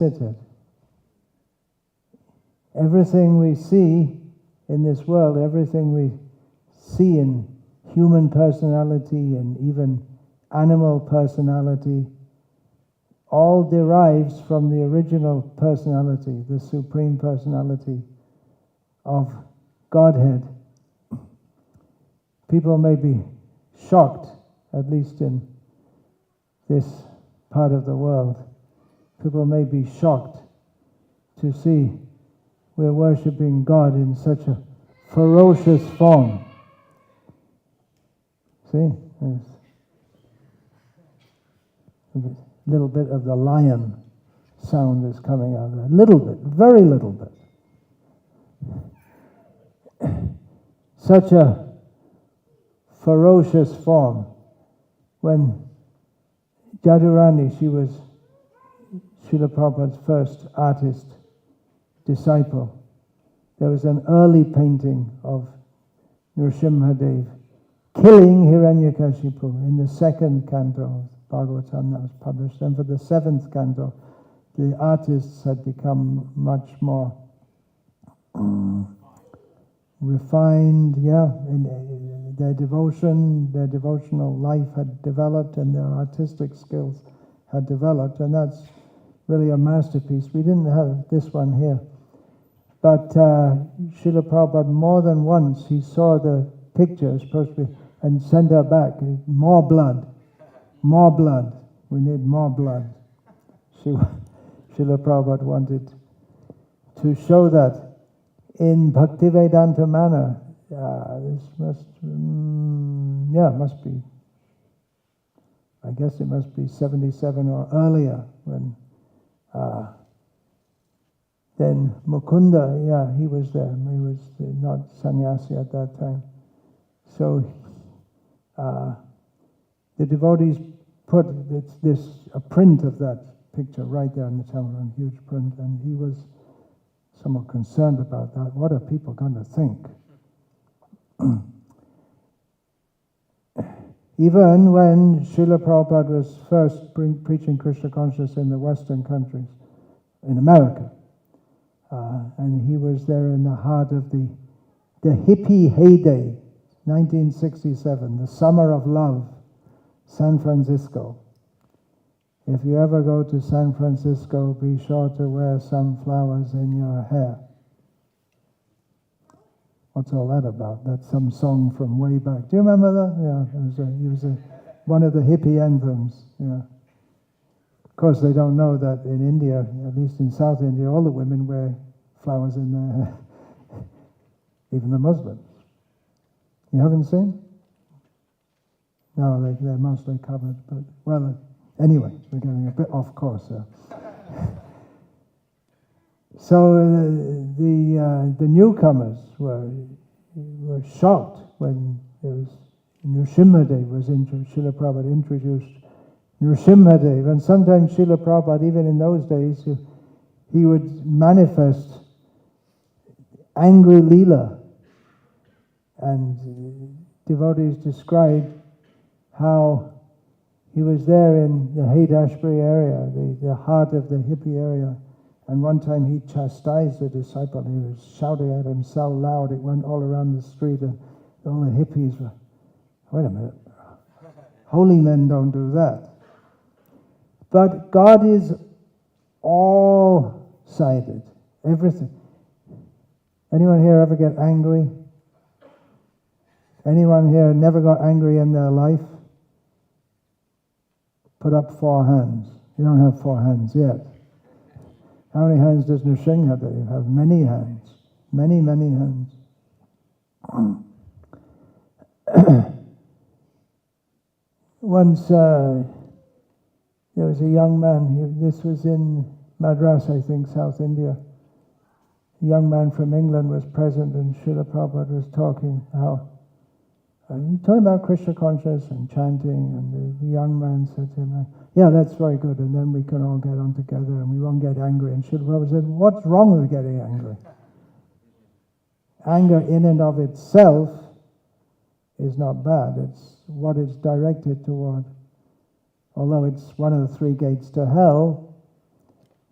it. Everything we see in this world, everything we see in human personality and even animal personality, all derives from the original personality, the Supreme Personality of Godhead. People may be shocked, at least in this part of the world, people may be shocked to see we're worshipping God in such a ferocious form. See? There's a little bit of the lion sound is coming out there. A little bit, very little bit. Such a ferocious form. When Jadurani, she was Srila Prabhupada's first artist, disciple, there was an early painting of Nrsimhadev killing Hiranyakashipu in the second canto of Bhagavatam that was published. And for the seventh canto, the artists had become much more refined, in their devotion, their devotional life had developed and their artistic skills had developed, and that's really a masterpiece. We didn't have this one here, but Srila Prabhupada more than once, he saw the picture, supposed to be, and sent her back. More blood, we need more blood. Srila Prabhupada wanted to show that in Bhaktivedanta manner. This must be, I guess it must be 77 or earlier, when then Mukunda, he was there. He was not sannyasi at that time. So the devotees put a print of that picture right there in the temple, in huge print, and he was somewhat concerned about that. What are people going to think? Even when Srila Prabhupada was first preaching Krishna consciousness in the Western countries, in America, and he was there in the heart of the hippie heyday, 1967, the summer of love, San Francisco. If you ever go to San Francisco, be sure to wear some flowers in your hair. What's all that about? That's some song from way back. Do you remember that? Yeah, it was one of the hippie anthems. Yeah. Of course, they don't know that in India, at least in South India, all the women wear flowers in their hair, even the Muslims. You haven't seen? No, they're mostly covered. But well, anyway, we're getting a bit off course there. So the newcomers were shocked when there was Nrsimhadev was introduced. Srila Prabhupada introduced Nrsimhadev, and sometimes Srila Prabhupada, even in those days, he would manifest angry lila, and devotees described how he was there in the Haight-Ashbury area, the heart of the hippie area. And one time he chastised a disciple. He was shouting at him so loud it went all around the street, and all the hippies were, wait a minute, holy men don't do that. But God is all-sided, everything. Anyone here ever get angry? Anyone here never got angry in their life? Put up 4 hands. You don't have 4 hands yet. How many hands does Nrsimhadev have? Many hands. Many, many hands. Once there was a young man, this was in Madras, I think, South India. A young man from England was present, and Srila Prabhupada was talking how he's talking about Krishna consciousness and chanting, and the young man said to him, yeah, that's very good, and then we can all get on together and we won't get angry. And Srila Prabhupada said, what's wrong with getting angry? Anger in and of itself is not bad. It's what it's directed toward. Although it's one of the 3 gates to hell,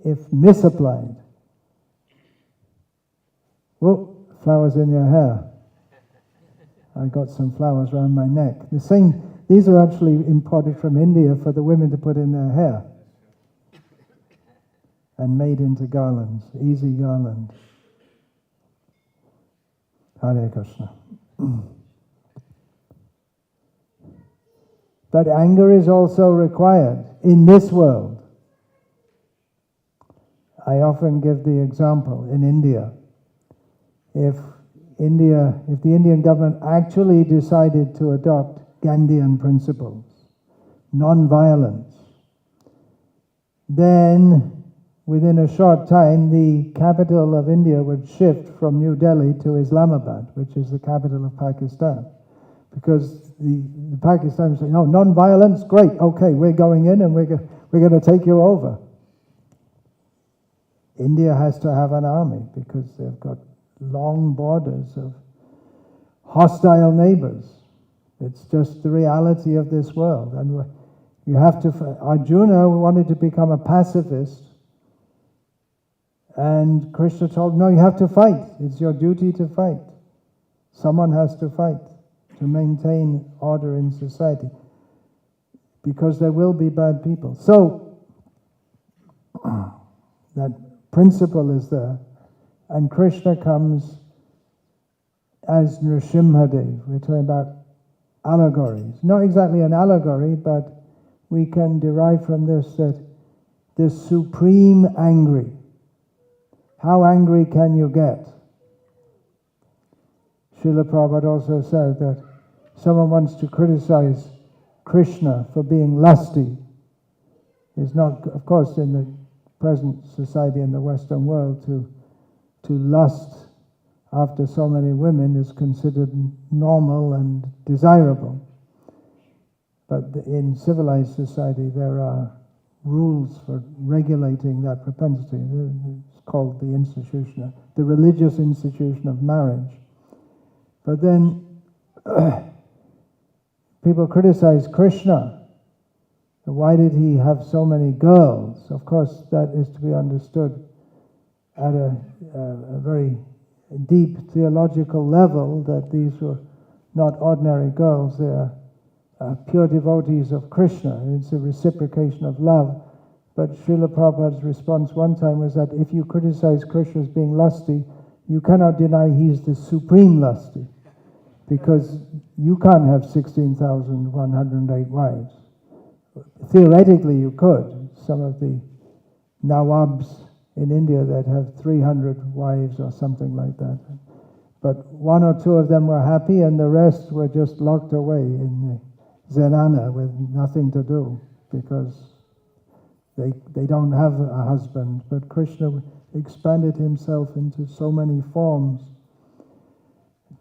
if misapplied. Whoa, flowers in your hair. I got some flowers around my neck. These are actually imported from India for the women to put in their hair and made into garlands, easy garland. Hare Krishna. But anger is also required in this world. I often give the example in India. If the Indian government actually decided to adopt Gandhian principles, non-violence, then within a short time the capital of India would shift from New Delhi to Islamabad, which is the capital of Pakistan. Because the Pakistanis say, no, non-violence, great, okay, we're going in and we're going to take you over. India has to have an army because they've got long borders of hostile neighbors. It's just the reality of this world. And you have to. Arjuna wanted to become a pacifist, and Krishna told him, no, you have to fight. It's your duty to fight. Someone has to fight to maintain order in society, because there will be bad people. So that principle is there. And Krishna comes as Nrsimhadev. We're talking about allegories. Not exactly an allegory, but we can derive from this that the supreme angry. How angry can you get? Srila Prabhupada also said that someone wants to criticize Krishna for being lusty. It's not, of course, in the present society in the Western world to lust after so many women is considered normal and desirable. But in civilized society there are rules for regulating that propensity. It's called the religious institution of marriage. But then people criticize Krishna. Why did he have so many girls? Of course, that is to be understood at a very deep theological level, that these were not ordinary girls, they are pure devotees of Krishna. It's a reciprocation of love. But Srila Prabhupada's response one time was that if you criticize Krishna as being lusty, you cannot deny he's the supreme lusty, because you can't have 16,108 wives. Theoretically you could. Some of the Nawabs in India that have 300 wives or something like that. But one or two of them were happy and the rest were just locked away in the zenana with nothing to do, because they don't have a husband. But Krishna expanded himself into so many forms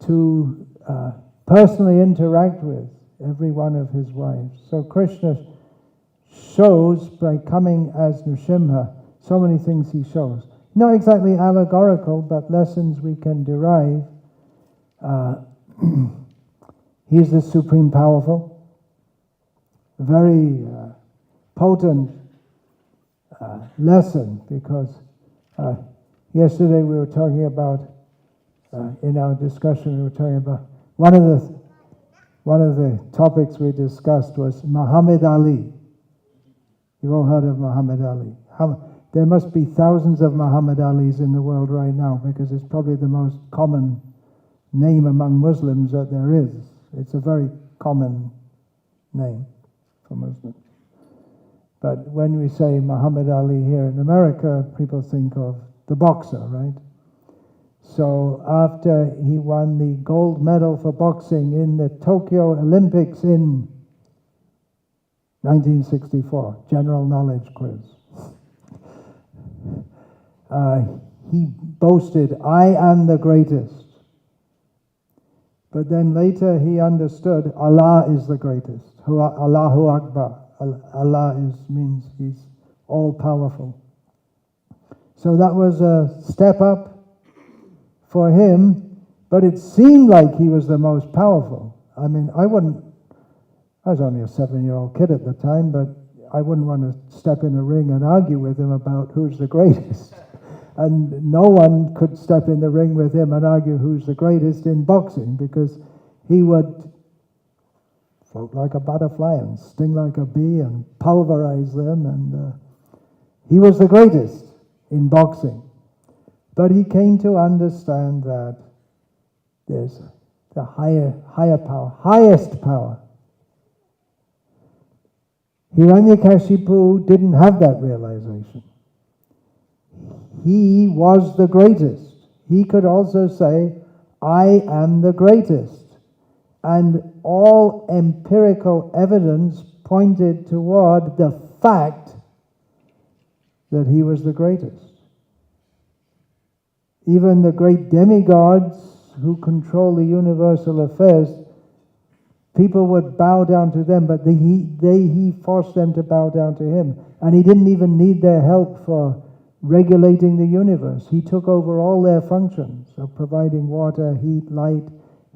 to personally interact with every one of his wives. So Krishna shows, by coming as Nrsimha, so many things he shows. Not exactly allegorical, but lessons we can derive. He's the supreme powerful, very potent lesson, because yesterday we were talking about, in our discussion we were talking about, one of the topics we discussed was Muhammad Ali. You've all heard of Muhammad Ali. There must be thousands of Muhammad Alis in the world right now, because it's probably the most common name among Muslims that there is. It's a very common name for Muslims. But when we say Muhammad Ali here in America, people think of the boxer, right? So after he won the gold medal for boxing in the Tokyo Olympics in 1964, general knowledge quiz. He boasted, I am the greatest. But then later he understood Allah is the greatest. Allahu Akbar. Allah means He's all-powerful. So that was a step up for him, but it seemed like he was the most powerful. I mean, I was only a 7-year-old kid at the time, but I wouldn't want to step in a ring and argue with him about who's the greatest. And no one could step in the ring with him and argue who's the greatest in boxing, because he would float like a butterfly and sting like a bee and pulverize them, and he was the greatest in boxing. But he came to understand that there's the higher power, highest power. Hiranyakashipu didn't have that realization. He was the greatest. He could also say, I am the greatest. And all empirical evidence pointed toward the fact that he was the greatest. Even the great demigods who control the universal affairs, people would bow down to them, but he forced them to bow down to him. And he didn't even need their help for regulating the universe. He took over all their functions of providing water, heat, light.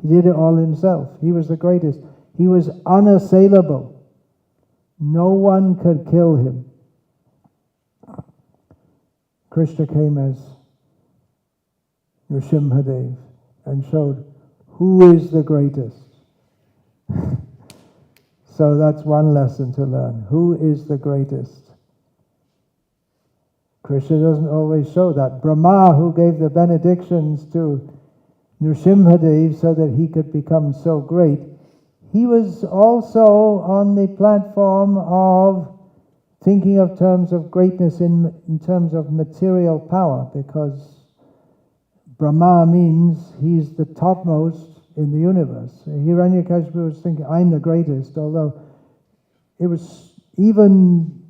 He did it all himself. He was the greatest. He was unassailable. No one could kill him. Krishna came as Nrsimhadev and showed who is the greatest. So that's one lesson to learn. Who is the greatest? Krishna doesn't always show that. Brahma, who gave the benedictions to Nrsimhadev so that he could become so great, he was also on the platform of thinking of terms of greatness in terms of material power, because Brahma means he's the topmost in the universe. Hiranyakashipu was thinking, I'm the greatest, although it was, even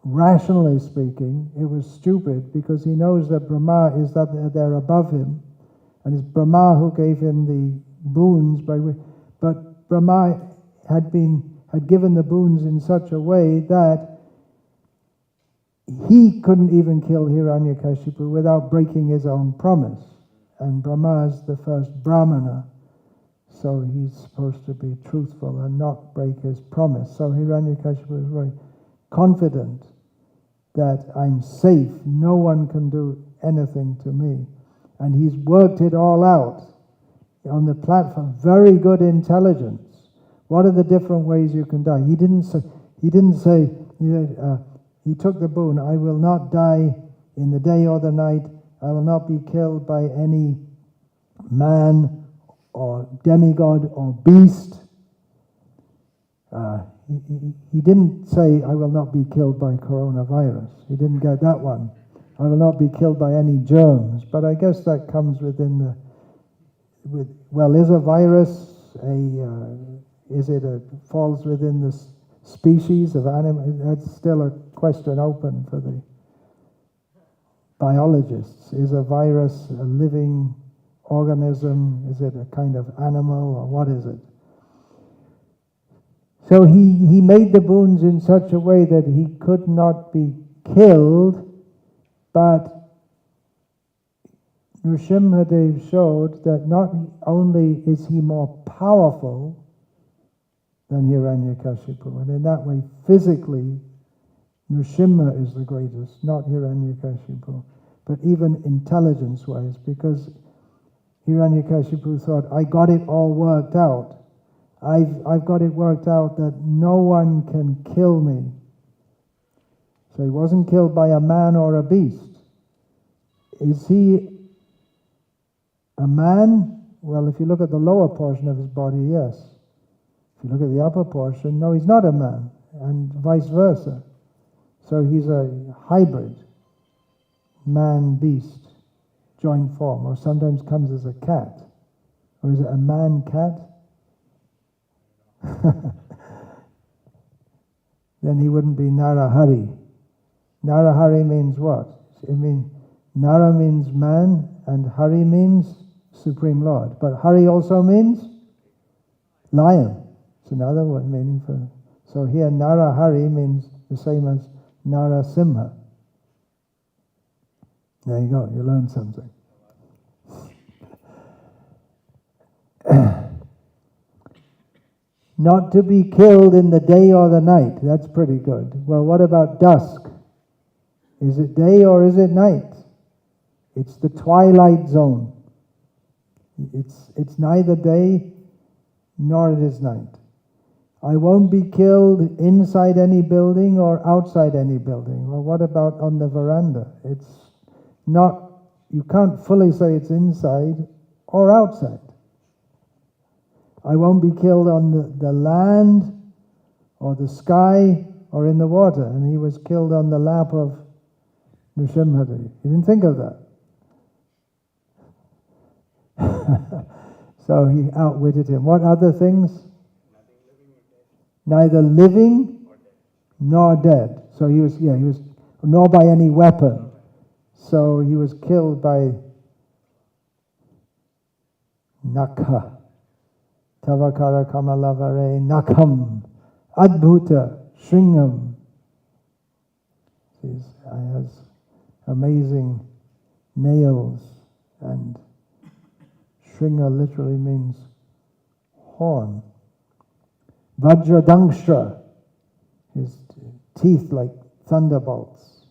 rationally speaking, it was stupid, because he knows that Brahma is that they're above him, and it's Brahma who gave him the boons by which, but Brahma had given the boons in such a way that he couldn't even kill Hiranyakashipu without breaking his own promise. And Brahma is the first Brahmana, so he's supposed to be truthful and not break his promise. So Hiranyakashipu was very confident that I'm safe, no one can do anything to me. And he's worked it all out on the platform. Very good intelligence. What are the different ways you can die? He didn't say, he took the boon, I will not die in the day or the night, I will not be killed by any man or demigod or beast. He didn't say, I will not be killed by coronavirus. He didn't get that one. I will not be killed by any germs. But I guess that comes within is a virus falls within the species of animal? That's still a question open for the biologists. Is a virus a living organism? Is it a kind of animal, or what is it? So he made the boons in such a way that he could not be killed, but Nrsimhadev showed that not only is he more powerful than Hiranyakashipu, and in that way physically Nrsimha is the greatest, not Hiranyakashipu, but even intelligence-wise, because Hiranyakashipu thought, I got it all worked out. I've got it worked out that no one can kill me. So he wasn't killed by a man or a beast. Is he a man? Well, if you look at the lower portion of his body, yes. If you look at the upper portion, no, he's not a man, and vice versa. So he's a hybrid, man-beast, joint form, or sometimes comes as a cat. Or is it a man-cat? Then he wouldn't be Narahari. Narahari means what? It means Nara means man, and Hari means Supreme Lord. But Hari also means lion. It's another word meaning for. So here Narahari means the same as Narasimha. There you go, you learned something. Not to be killed in the day or the night. That's pretty good. Well, what about dusk? Is it day or is it night? It's the twilight zone. It's neither day nor it is night. I won't be killed inside any building or outside any building. Well, what about on the veranda? It's not, you can't fully say it's inside or outside. I won't be killed on the land or the sky or in the water. And he was killed on the lap of Nrsimhadev. He didn't think of that. So he outwitted him. What other things? Neither living nor dead. So he was, nor by any weapon. So he was killed by Nakha. Tavakara Kamalavare Nakam Adbhuta Shringam. He has amazing nails, and Shringa literally means horn. Vajradangshra, his teeth like thunderbolts.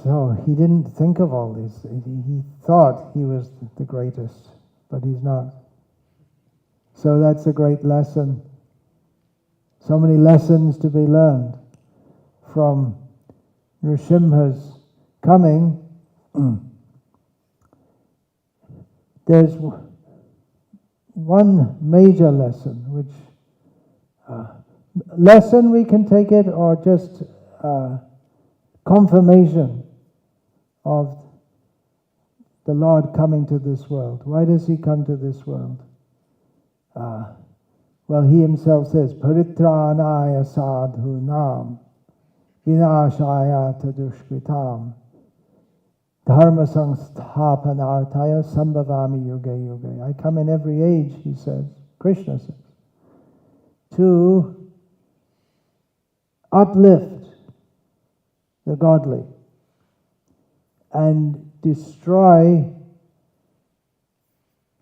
So he didn't think of all this. He thought he was the greatest, but he's not. So that's a great lesson. So many lessons to be learned from Nrsimha's coming. There's one major lesson, which lesson we can take it, or just confirmation of the Lord coming to this world. Why does he come to this world? Well, he himself says, Paritranaya sadhu nam vinashaya tadushkritam dharma samsthapanartaya sambhavami yuge yuge. I come in every age, he says, Krishna says, to uplift the godly and destroy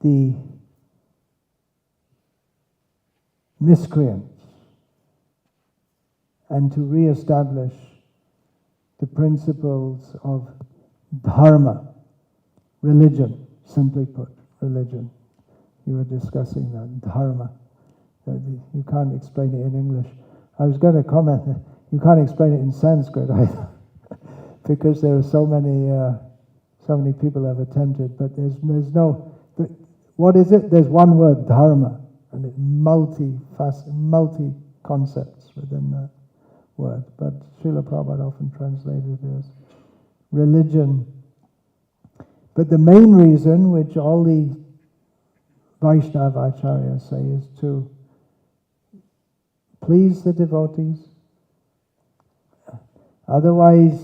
the miscreants, and to re-establish the principles of dharma, religion, simply put, religion. You were discussing that, dharma. You can't explain it in English. I was going to comment, you can't explain it in Sanskrit either, because there are so many people have attempted, but there's no, what is it? There's one word, dharma, and it's multi concepts within that word. But Srila Prabhupada often translated it as religion. But the main reason, which all the Vaishnava Acharyas say, is to please the devotees. Otherwise,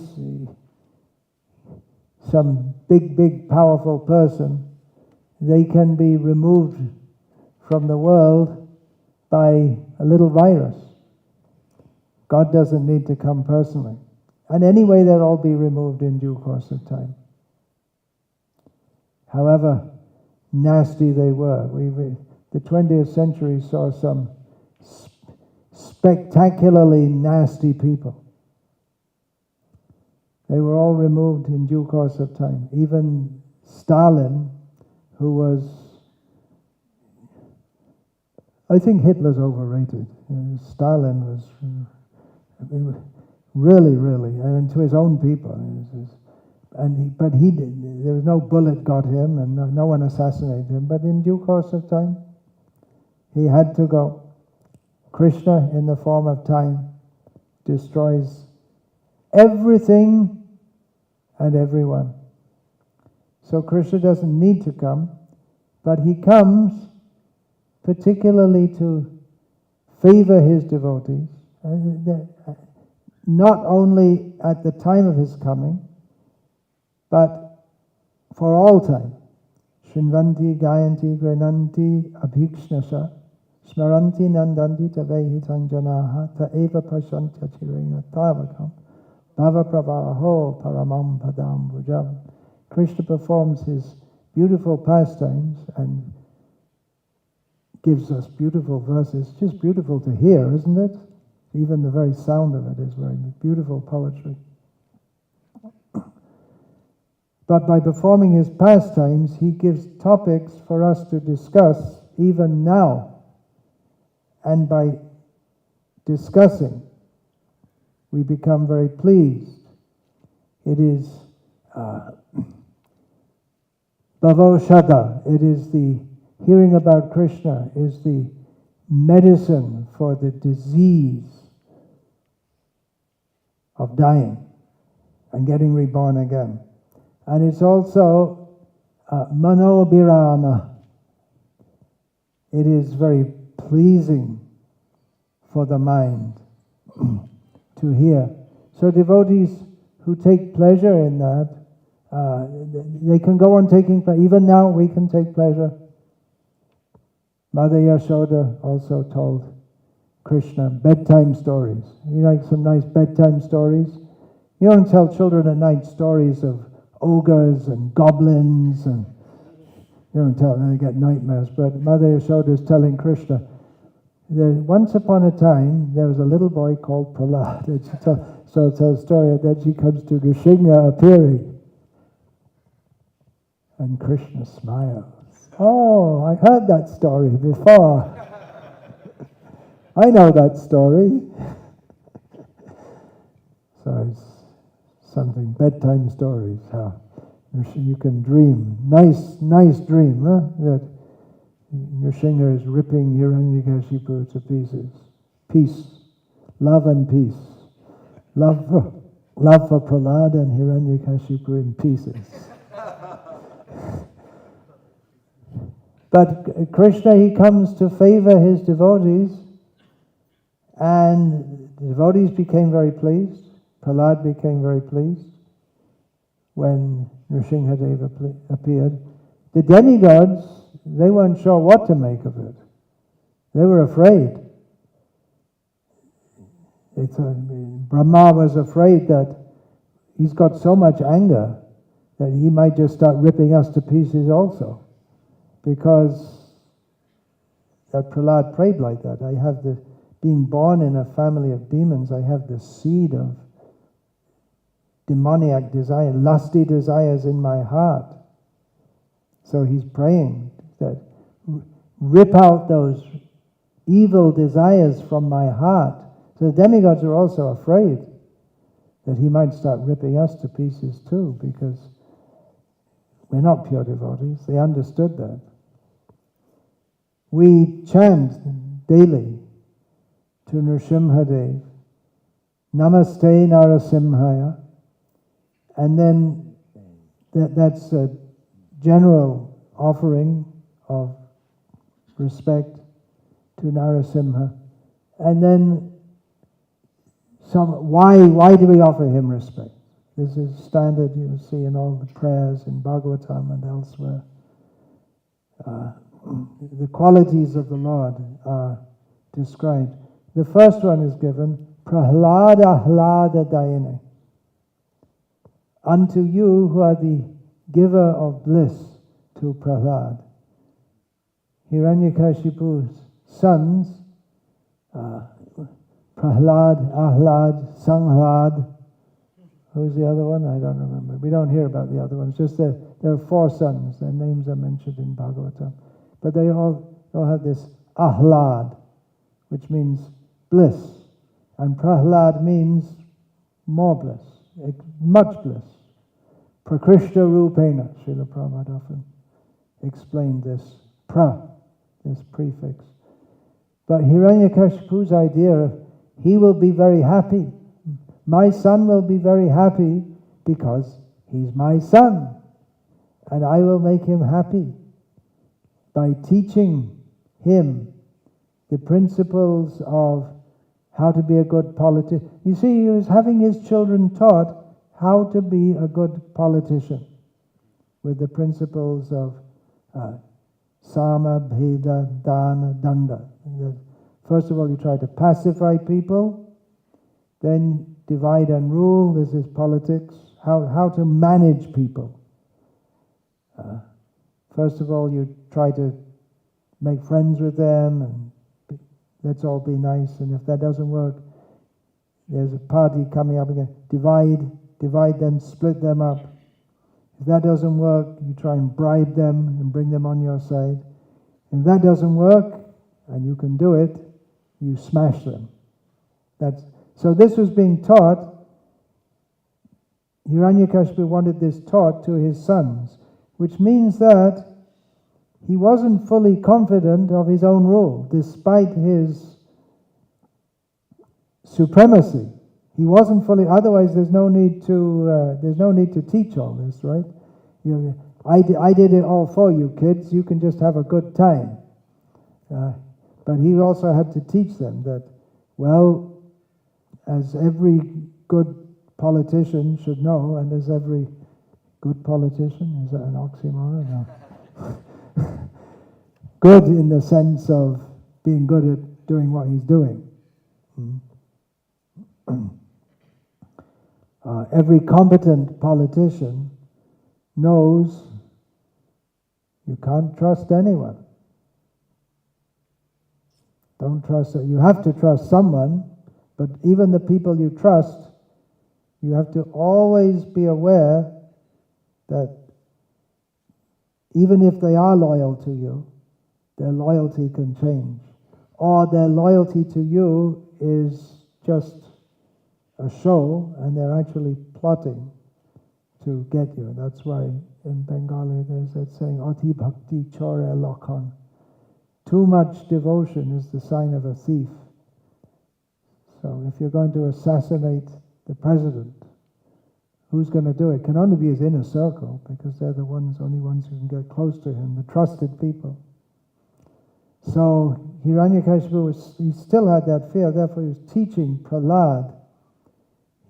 some big, powerful person, they can be removed from the world by a little virus. God doesn't need to come personally. And anyway, they'll all be removed in due course of time. However nasty they were. The 20th century saw some spectacularly nasty people. They were all removed in due course of time. Even Stalin, who was, I think Hitler's overrated. Stalin was really, and to his own people. But there was no bullet got him, and no one assassinated him. But in due course of time, he had to go. Krishna, in the form of time, destroys everything and everyone. So Krishna doesn't need to come, but he comes particularly to favor his devotees, not only at the time of his coming, but for all time. Shrinvanti, Gayanti, Grenanti, Abhikshnasha, Smaranti, Nandanti, Tavehitan Janaha, Ta Eva Pashanta Chirena Tavakam, Bhava Pravaho, Paramam Padam Bhujam. Krishna performs his beautiful pastimes and gives us beautiful verses. It's just beautiful to hear, isn't it? Even the very sound of it is very beautiful poetry. But by performing his pastimes, he gives topics for us to discuss even now. And by discussing, we become very pleased. It is Bhavoshada, it is the hearing about Krishna, is the medicine for the disease of dying and getting reborn again. And it's also manobirama. It is very pleasing for the mind to hear. So devotees who take pleasure in that, they can go on taking pleasure. Even now we can take pleasure. Mother Yashoda also told Krishna bedtime stories. You like some nice bedtime stories? You don't tell children at night stories of ogres and goblins, and you don't tell them, they get nightmares. But Mother Yashoda is telling Krishna, once upon a time there was a little boy called Prahlad. So it's a story that she comes to Nrsimha appearing, and Krishna smiles. Oh, I heard that story before. I know that story. So it's something, bedtime stories, how you can dream. Nice dream, huh? That Nrsimha is ripping Hiranyakashipu to pieces. Peace, love and peace. Love for Prahlad and Hiranyakashipu in pieces. But Krishna, he comes to favor his devotees, and the devotees became very pleased. Prahlad became very pleased when Nrsimhadeva appeared. The demigods, they weren't sure what to make of it. They were afraid. Brahma was afraid that he's got so much anger that he might just start ripping us to pieces also. Because that Prahlad prayed like that. Being born in a family of demons, I have the seed of demoniac desire, lusty desires in my heart. So he's praying that rip out those evil desires from my heart. So the demigods are also afraid that he might start ripping us to pieces too, because we're not pure devotees. They understood that. We chant daily to Nrsimhadev, Namaste Narasimhaya, and then that's a general offering of respect to Narasimha. And then why do we offer him respect? This is standard, you see in all the prayers in Bhagavatam and elsewhere. The qualities of the Lord are described. The first one is given, Prahlada Hlada Dayane. Unto you who are the giver of bliss to Prahlad. Hiranyakashipu's sons, Prahlad, Ahlad, Sanghad. Who's the other one? I don't remember. We don't hear about the other ones. Just there are 4 sons. Their names are mentioned in Bhagavatam. But they all have this Ahlad, which means bliss. And Prahlad means more bliss, much bliss. Prakrishna Rupena, Srila Prabhupada often explained this prefix. But Hiranyakashipu's idea, he will be very happy. My son will be very happy because he's my son. And I will make him happy by teaching him the principles of how to be a good politician. You see, he was having his children taught how to be a good politician with the principles of Sama, Bheda, Dana, Danda. First of all, you try to pacify people, then divide and rule. This is politics. How to manage people. First of all, you try to make friends with them, and let's all be nice. And if that doesn't work, there's a party coming up again. Divide them, split them up. If that doesn't work, you try and bribe them and bring them on your side. If that doesn't work, and you can do it, you smash them. So this was being taught. Hiranyakashipu wanted this taught to his sons, which means that he wasn't fully confident of his own rule, despite his supremacy. He wasn't fully. Otherwise, there's no need to teach all this, right? I did it all for you, kids. You can just have a good time. But he also had to teach them that, well, as every good politician should know, and as every good politician, is that an oxymoron? No. Good in the sense of being good at doing what he's doing. Every competent politician knows you can't trust anyone. Don't trust. You have to trust someone, but even the people you trust, you have to always be aware that even if they are loyal to you, their loyalty can change. Or their loyalty to you is just a show, and they're actually plotting to get you. That's why in Bengali there's that saying, Ati Bhakti Chore Lakhan. Too much devotion is the sign of a thief. So if you're going to assassinate the president, who's going to do it? It can only be his inner circle, because they're the only ones who can get close to him, the trusted people. So Hiranyakashipu he still had that fear, therefore he was teaching Prahlad.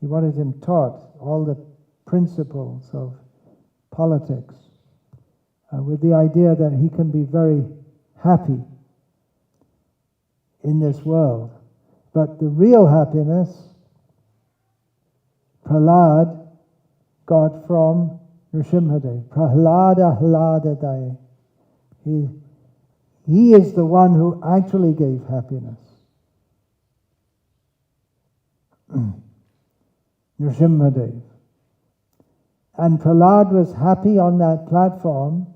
He wanted him taught all the principles of politics, with the idea that he can be very happy in this world. But the real happiness, Prahlad got from Nrsimhadev. Prahlada Hladadaya. He is the one who actually gave happiness. Nrsimhadev. And Prahlad was happy on that platform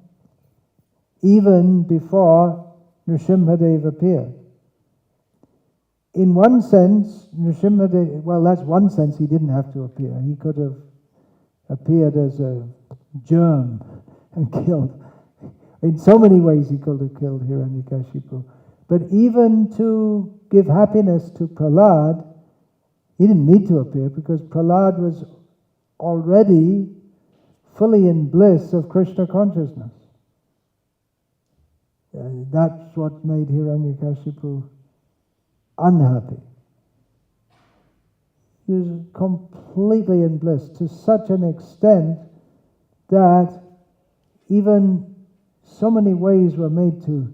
even before Nrsimhadev appeared. In one sense, Nrsimhadev, well, that's one sense he didn't have to appear. He could have appeared as a germ and killed. In so many ways he could have killed Hiranyakashipu. But even to give happiness to Prahlad, he didn't need to appear, because Prahlad was already fully in bliss of Krishna consciousness. That's what made Hiranyakashipu unhappy. He was completely in bliss, to such an extent that even so many ways were made to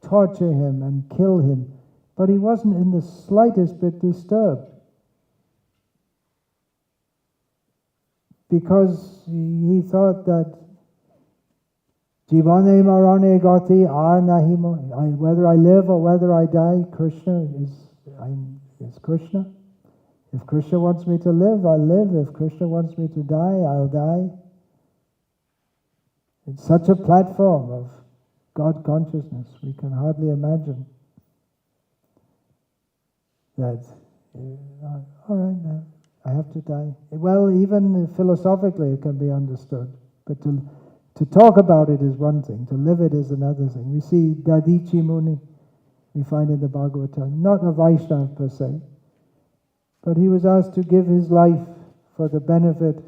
torture him and kill him, but he wasn't in the slightest bit disturbed, because he thought that Jivane marane gati ar nahimo, whether I live or whether I die, Krishna is Krishna. If Krishna wants me to live, I'll live. If Krishna wants me to die, I'll die. It's such a platform of God consciousness, we can hardly imagine that, all right, I have to die. Well, even philosophically it can be understood, but to talk about it is one thing, to live it is another thing. We see Dadichi Muni, we find in the Bhagavatam, not a Vaishnava per se, but he was asked to give his life for the benefit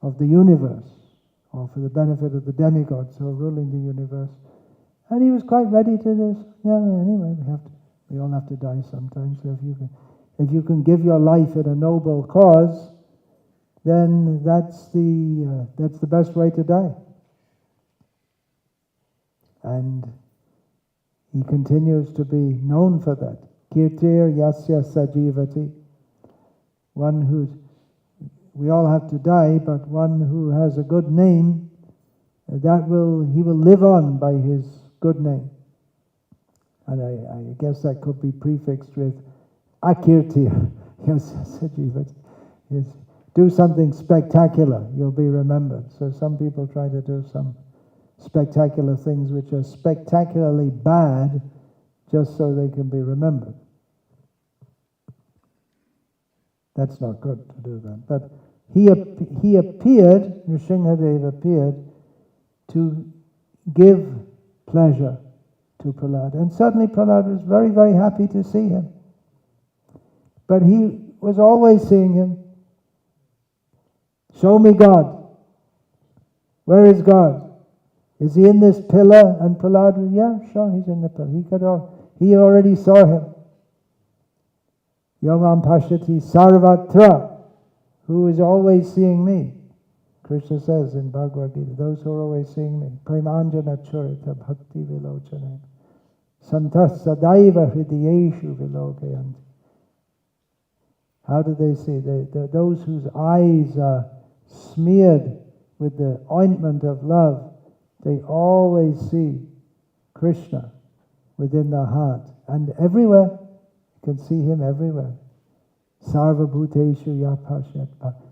of the universe, or for the benefit of the demigods who are ruling the universe. And he was quite ready to this. Yeah, anyway, we all have to die sometimes. So if you can give your life in a noble cause, then that's the best way to die. And he continues to be known for that. Kirtir yasya sajivati. One who's, we all have to die, but one who has a good name, he will live on by his good name. And I guess that could be prefixed with akirti. Yes, Sajiva. Yes. Do something spectacular, you'll be remembered. So some people try to do some spectacular things which are spectacularly bad just so they can be remembered. That's not good to do that. But he appeared, Nrsimhadev appeared, to give pleasure to Prahlad. And suddenly Prahlad was very, very happy to see him. But he was always seeing him. Show me God. Where is God? Is he in this pillar? And Prahlad, yeah, sure, he's in the pillar. He already saw him. Yomam Pashati Sarvatra, who is always seeing me. Krishna says in Bhagavad Gita, those who are always seeing me. Premanjana Churita Bhakti Vilochane. Santas Sadaiva Hridiyeshu Vilokayanti. How do they see? Those whose eyes are smeared with the ointment of love, they always see Krishna within their heart. And everywhere, you can see him everywhere. Sarva Bhuteshu Yapashyat.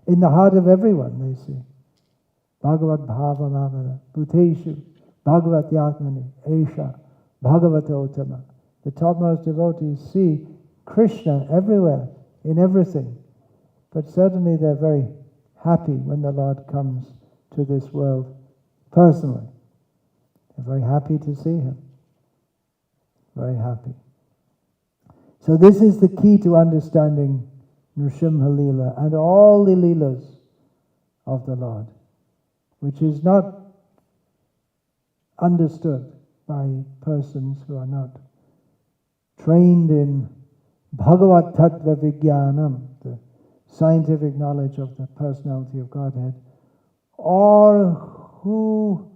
In the heart of everyone they see. Bhagavad Bhava Mamana. Bhuteshu. Bhagavat Yatmani. Esha. Bhagavata Uttama. The topmost devotees see Krishna everywhere, in everything. But certainly they're very happy when the Lord comes to this world personally. They're very happy to see him. Very happy. So this is the key to understanding Nrsimha Leela and all the Leelas of the Lord, which is not understood by persons who are not trained in Bhagavat Tattva Vijnanam, the scientific knowledge of the personality of Godhead, or who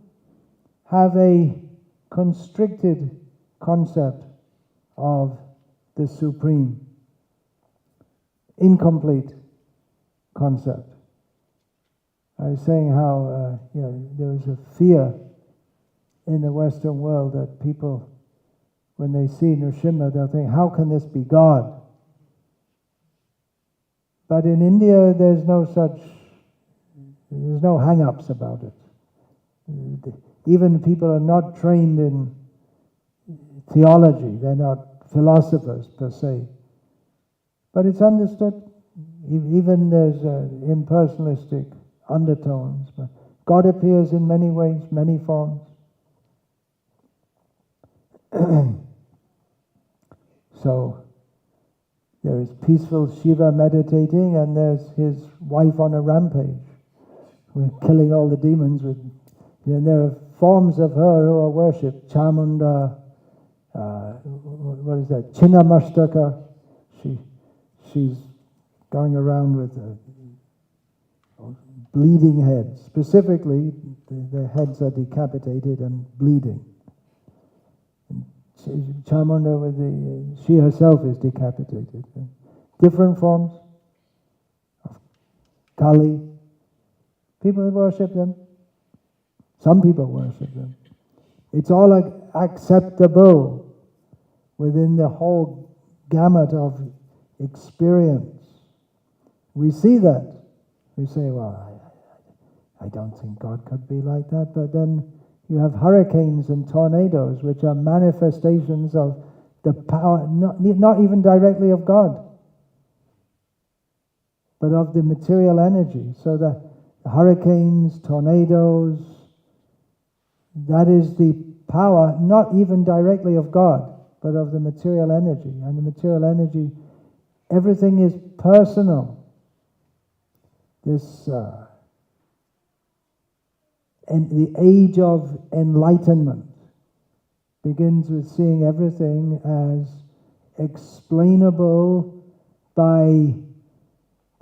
have a constricted concept of the Supreme, incomplete concept. I was saying how there was a fear in the Western world that people, when they see Nrsimha, they'll think, how can this be God? But in India, there's no hang-ups about it. Even people are not trained in theology, they're not philosophers per se. But it's understood, even there's impersonalistic undertones. But God appears in many ways, many forms. So there is peaceful Shiva meditating, and there's his wife on a rampage. We're killing all the demons with. And there are forms of her who are worshipped. Chamunda, what is that? Chinnamastaka. She's going around with bleeding heads. Specifically, the heads are decapitated and bleeding. Chamunda, she herself is decapitated. Different forms of Kali. People worship them. Some people worship them. It's all acceptable within the whole gamut of experience. We see that. We say, well, I don't think God could be like that. But then you have hurricanes and tornadoes, which are manifestations of the power, not even directly of God, but of the material energy. So the hurricanes, tornadoes, that is the power, not even directly of God, but of the material energy. And the material energy, everything is personal. This and the age of enlightenment begins with seeing everything as explainable by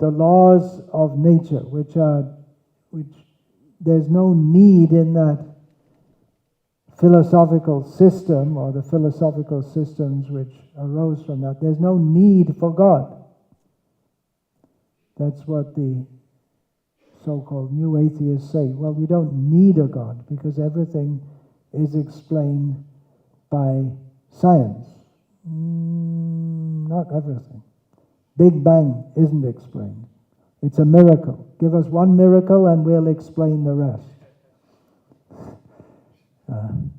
the laws of nature, which there's no need in that philosophical system or the philosophical systems which arose from that. There's no need for God. That's what the so-called new atheists say. Well, you don't need a God because everything is explained by Science, not everything. Big Bang isn't explained. It's a miracle. Give us one miracle and we'll explain the rest.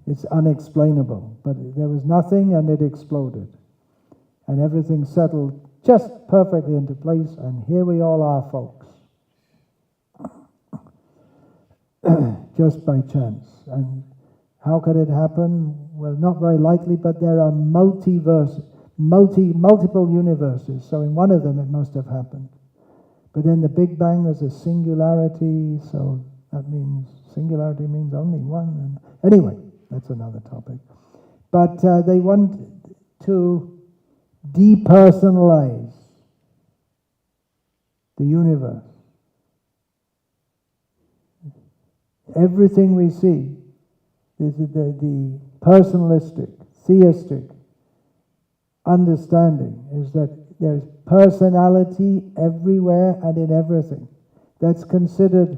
It's unexplainable, but there was nothing and it exploded. And everything settled just perfectly into place, and here we all are, folks. Just by chance. And how could it happen? Well, not very likely, but there are multiple universes, so in one of them it must have happened. But in the Big Bang there's a singularity, so that means, singularity means only one. And anyway, that's another topic. But they want to depersonalize the universe. Everything we see is the personalistic, theistic understanding is that there's personality everywhere and in everything. That's considered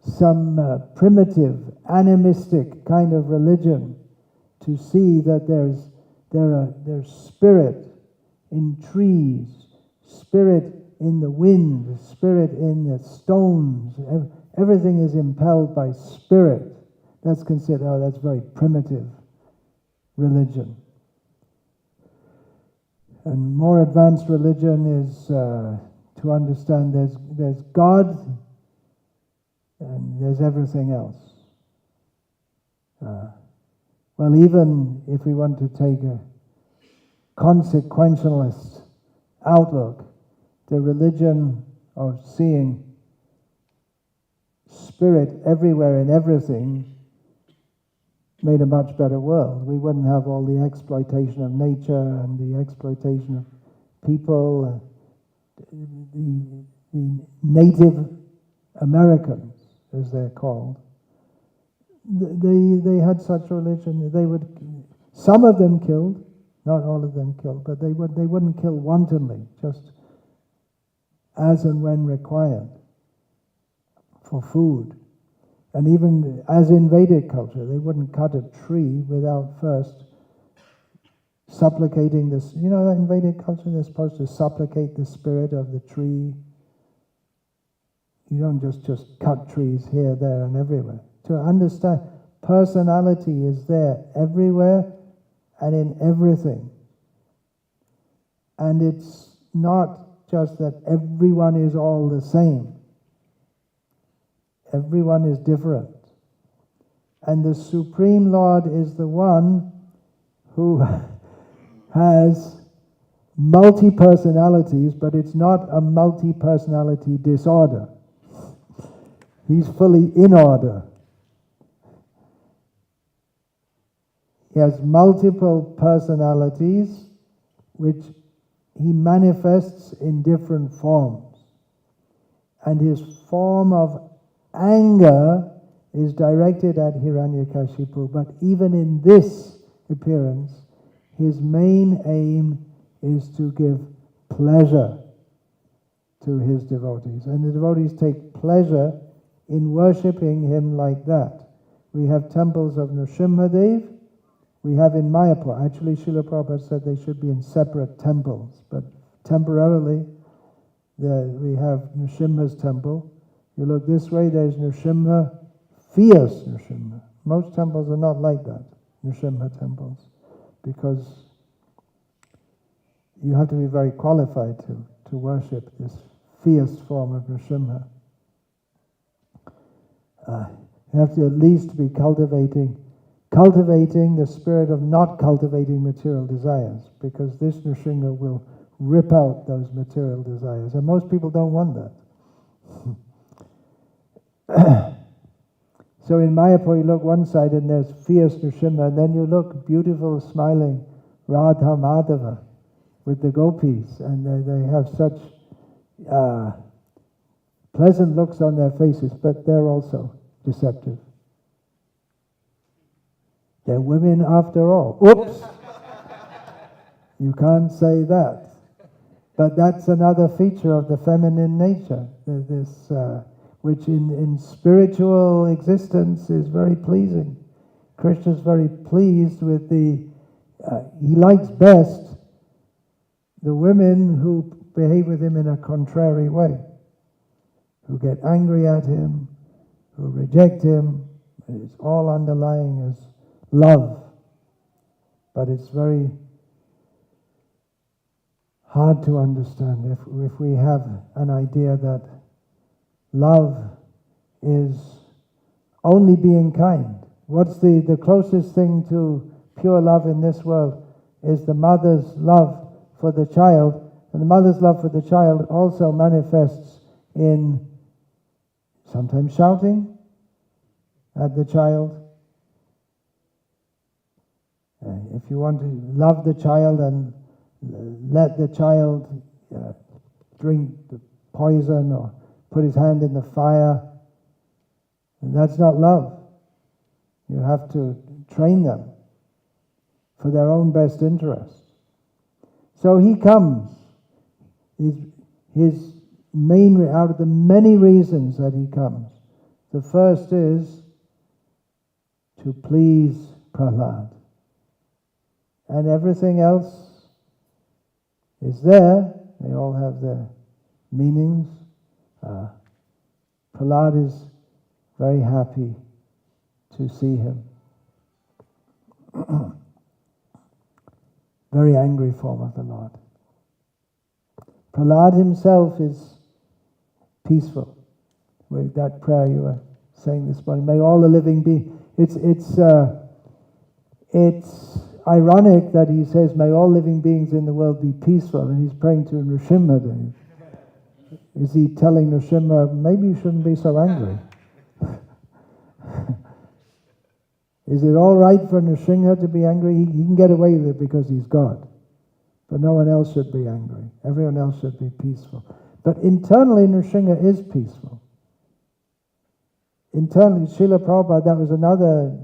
some primitive, animistic kind of religion, to see that there's spirit in trees, spirit in the wind, spirit in the stones. Everything is impelled by spirit. That's considered, that's very primitive religion. And more advanced religion is to understand there's God and there's everything else. Well, even if we want to take a consequentialist outlook, the religion of seeing spirit everywhere in everything made a much better world. We wouldn't have all the exploitation of nature and the exploitation of people. The Native Americans, as they're called, they had such religion. They would, some of them killed, not all of them killed, but they wouldn't kill wantonly, just as and when required for food. And even as in Vedic culture, they wouldn't cut a tree without first supplicating this. You know, in Vedic culture, they're supposed to supplicate the spirit of the tree. You don't just cut trees here, there, and everywhere. To understand, personality is there everywhere and in everything. And it's not just that everyone is all the same. Everyone is different. And the Supreme Lord is the one who has multi-personalities, but it's not a multi-personality disorder. He's fully in order. He has multiple personalities which he manifests in different forms. And his form of anger is directed at Hiranyakashipu, but even in this appearance, his main aim is to give pleasure to his devotees. And the devotees take pleasure in worshipping him like that. We have temples of Nrsimhadev, we have in Mayapur. Actually, Srila Prabhupada said they should be in separate temples, but temporarily we have Nrsimha's temple. You look this way, there's Nrsimha, fierce Nrsimha. Most temples are not like that, Nrsimha temples, because you have to be very qualified to worship this fierce form of Nrsimha. You have to at least be cultivating the spirit of not cultivating material desires, because this Nrsimha will rip out those material desires, and most people don't want that. So in Mayapur, you look one side and there's fierce Nrsimha, and then you look beautiful, smiling Radha Madhava with the gopis, and they have such pleasant looks on their faces, but they're also deceptive. They're women after all. Oops! You can't say that. But that's another feature of the feminine nature, this which in spiritual existence is very pleasing. Krishna is very pleased with the he likes best the women who behave with him in a contrary way, who get angry at him, who reject him. It's all underlying as love. But it's very hard to understand if we have an idea that love is only being kind. What's the closest thing to pure love in this world is the mother's love for the child, and the mother's love for the child also manifests in sometimes shouting at the child. If you want to love the child and let the child drink the poison or put his hand in the fire, that's not love. You have to train them for their own best interest. So he comes. His main, out of the many reasons that he comes, the first is to please Prahlad. And everything else is there. They all have their meanings. Prahlad is very happy to see him. Very angry form of the Lord. Prahlad himself is peaceful. With that prayer you were saying this morning, may all the living be. It's ironic that he says, may all living beings in the world be peaceful, and he's praying to Nrsimha Dev. Is he telling Nrsimha, maybe you shouldn't be so angry? Is it all right for Nrsimha to be angry? He can get away with it because he's God. But no one else should be angry. Everyone else should be peaceful. But internally, Nrsimha is peaceful. Internally, Srila Prabhupada, that was another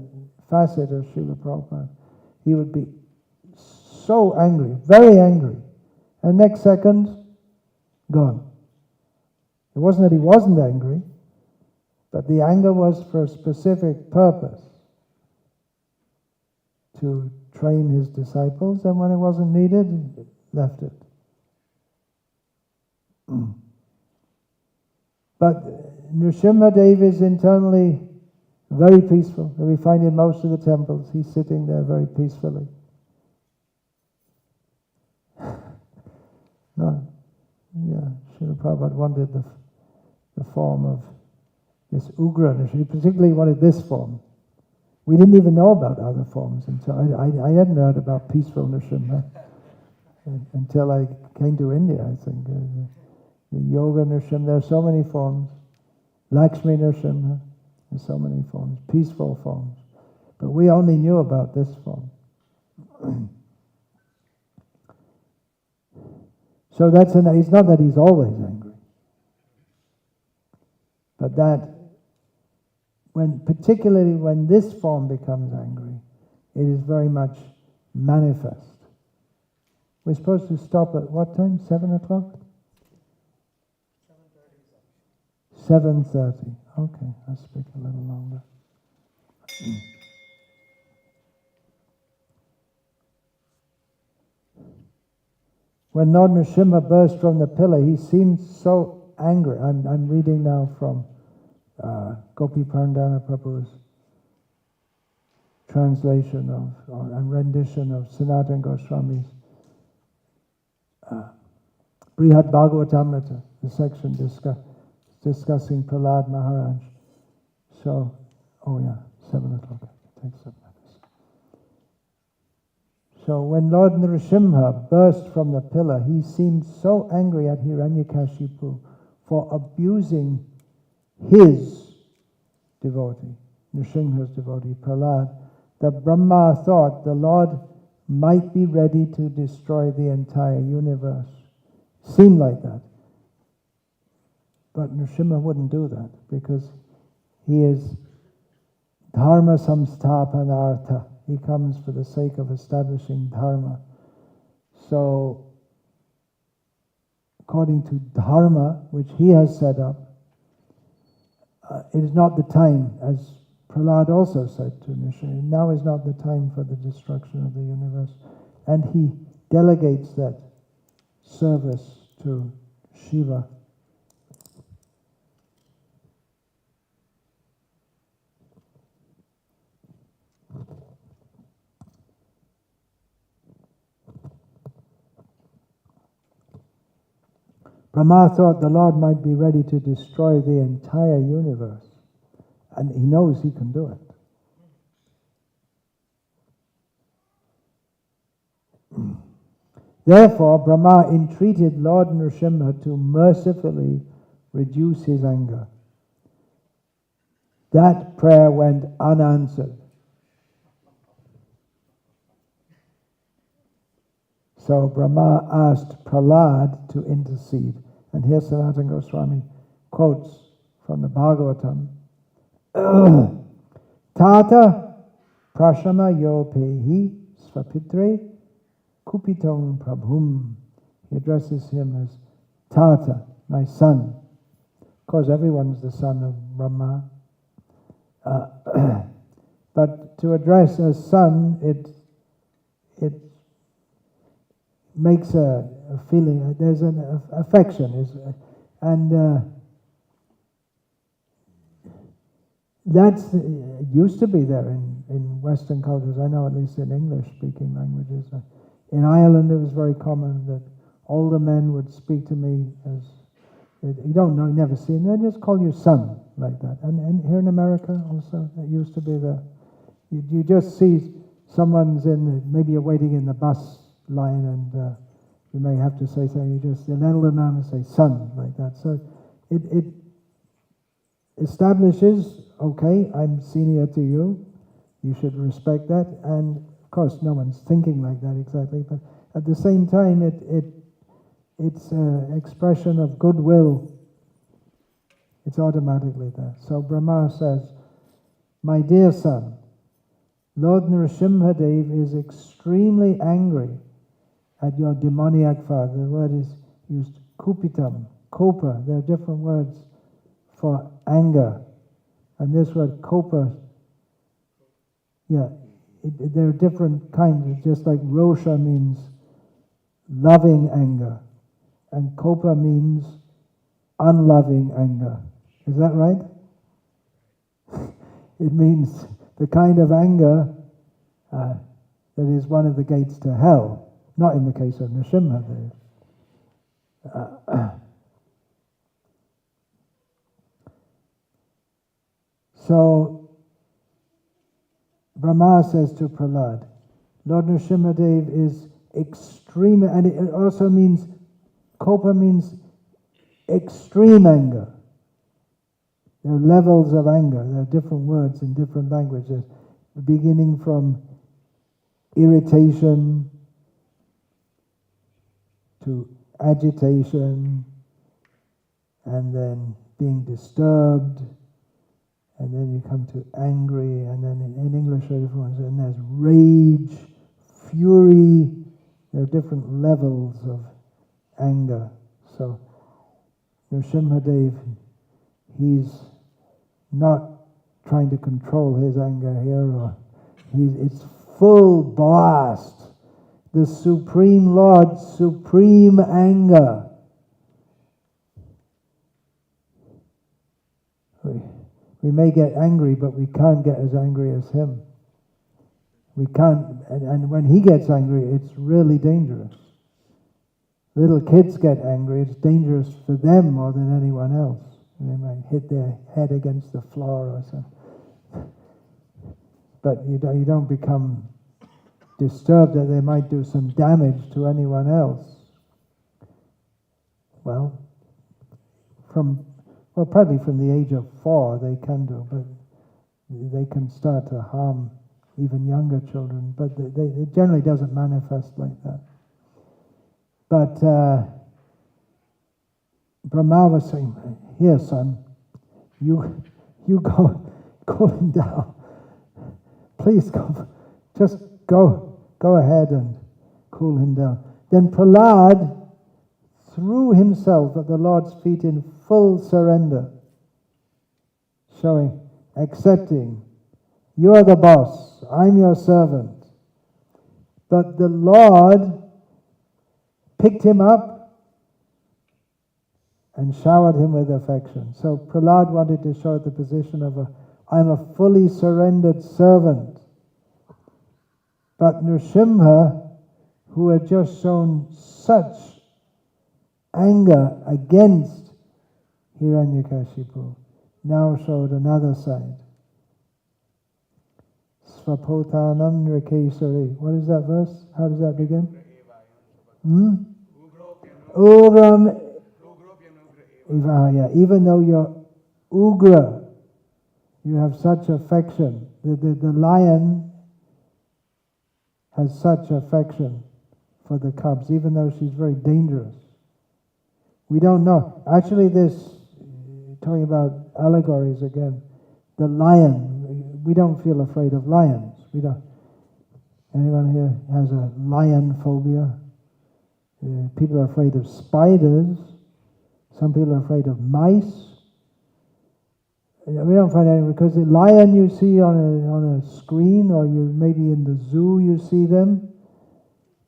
facet of Srila Prabhupada. He would be so angry, very angry. And next second, gone. It wasn't that he wasn't angry, but the anger was for a specific purpose. To train his disciples, and when it wasn't needed, he left it. But Nrsimha Dev is internally very peaceful. We find in most of the temples, he's sitting there very peacefully. No, yeah, Srila Prabhupada wanted the form of this Ugra Nrsimha. He particularly wanted this form. We didn't even know about other forms until I hadn't heard about peaceful Nrsimha until I came to India, I think. The Yoga Nrsimha, there are so many forms. Lakshmi Nrsimha, there's so many forms, peaceful forms. But we only knew about this form. So it's not that he's always angry, but that particularly when this form becomes angry, it is very much manifest. We're supposed to stop at what time? 7 o'clock? 7:30. Okay, I'll speak a little longer. When Lord Nrsimha burst from the pillar, he seemed so angry. I'm reading now from Gopi Pandana Prabhu's translation and rendition of Sanatana Goswami's Brihad Bhagavatamrita, the section discussing Prahlad Maharaj. So, 7 o'clock, take 7 minutes. So when Lord Nrsimha burst from the pillar, he seemed so angry at Hiranyakashipu for abusing his devotee, Nrsimha's devotee, Prahlad, that Brahma thought the Lord might be ready to destroy the entire universe. Seemed like that. But Nrsimha wouldn't do that because he is dharma samsthapanartha. He comes for the sake of establishing dharma. So, according to dharma, which he has set up, it is not the time, as Prahlad also said to Nrsimha, now is not the time for the destruction of the universe. And he delegates that service to Shiva. Brahma thought the Lord might be ready to destroy the entire universe, and he knows he can do it. Therefore, Brahma entreated Lord Nrsimha to mercifully reduce his anger. That prayer went unanswered. So Brahma asked Prahlad to intercede. And here Sanatana Goswami quotes from the Bhagavatam, Tata prashama yo pehi svapitre kupitam prabhum. He addresses him as Tata, my son. Of course, everyone's the son of Brahma. But to address as son, it makes a feeling, there's an affection, and that's used to be there in Western cultures. I know, at least in English-speaking languages. In Ireland, it was very common that older men would speak to me as, you don't know, you never see them, they just call you son, like that. And here in America also, it used to be there. You just see someone's maybe you're waiting in the bus line, and you may have to say something, you just, an elder man will say son, like that. So it establishes, okay, I'm senior to you, you should respect that, and of course no one's thinking like that exactly, but at the same time it's an expression of goodwill. It's automatically there. So Brahma says, my dear son, Lord Nrsimhadev is extremely angry at your demoniac father. The word is used kupitam, kopa. There are different words for anger. And this word kopa, there are different kinds. Just like rosha means loving anger, and kopa means unloving anger. Is that right? It means the kind of anger that is one of the gates to hell. Not in the case of Nrsimhadev. So Brahma says to Prahlad, Lord Nrsimhadev is extreme, and it also means, kopa means extreme anger. There are levels of anger. There are different words in different languages, beginning from irritation to agitation, and then being disturbed, and then you come to angry, and then in English and there's rage, fury. There are different levels of anger. So Nrsimhadev, he's not trying to control his anger here, it's full blast. The Supreme Lord's supreme anger. We may get angry, but we can't get as angry as him. We can't, and when he gets angry, it's really dangerous. Little kids get angry, it's dangerous for them more than anyone else. They might hit their head against the floor or something. But you don't become disturbed that they might do some damage to anyone else. Well, probably from the age of 4 they can do, but they can start to harm even younger children, but it generally doesn't manifest like that. But Brahma was saying, here son, you go cool him down. Please go ahead and cool him down. Then Prahlad threw himself at the Lord's feet in full surrender, accepting You're the boss. I'm your servant. But the Lord picked him up and showered him with affection. So Prahlad wanted to show the position of I'm a fully surrendered servant. But Nrsimha, who had just shown such anger against Hiranyakashipu, now showed another side. Svapotanam Nrikesari. What is that verse? How does that begin? Ugram. Yeah. Even though you're ugra, you have such affection. The lion has such affection for the cubs, even though she's very dangerous. We don't know. Actually, talking about allegories again, the lion, we don't feel afraid of lions. We don't. Anyone here has a lion phobia? People are afraid of spiders. Some people are afraid of mice. We don't find any, because the lion you see on a screen, or you maybe in the zoo you see them.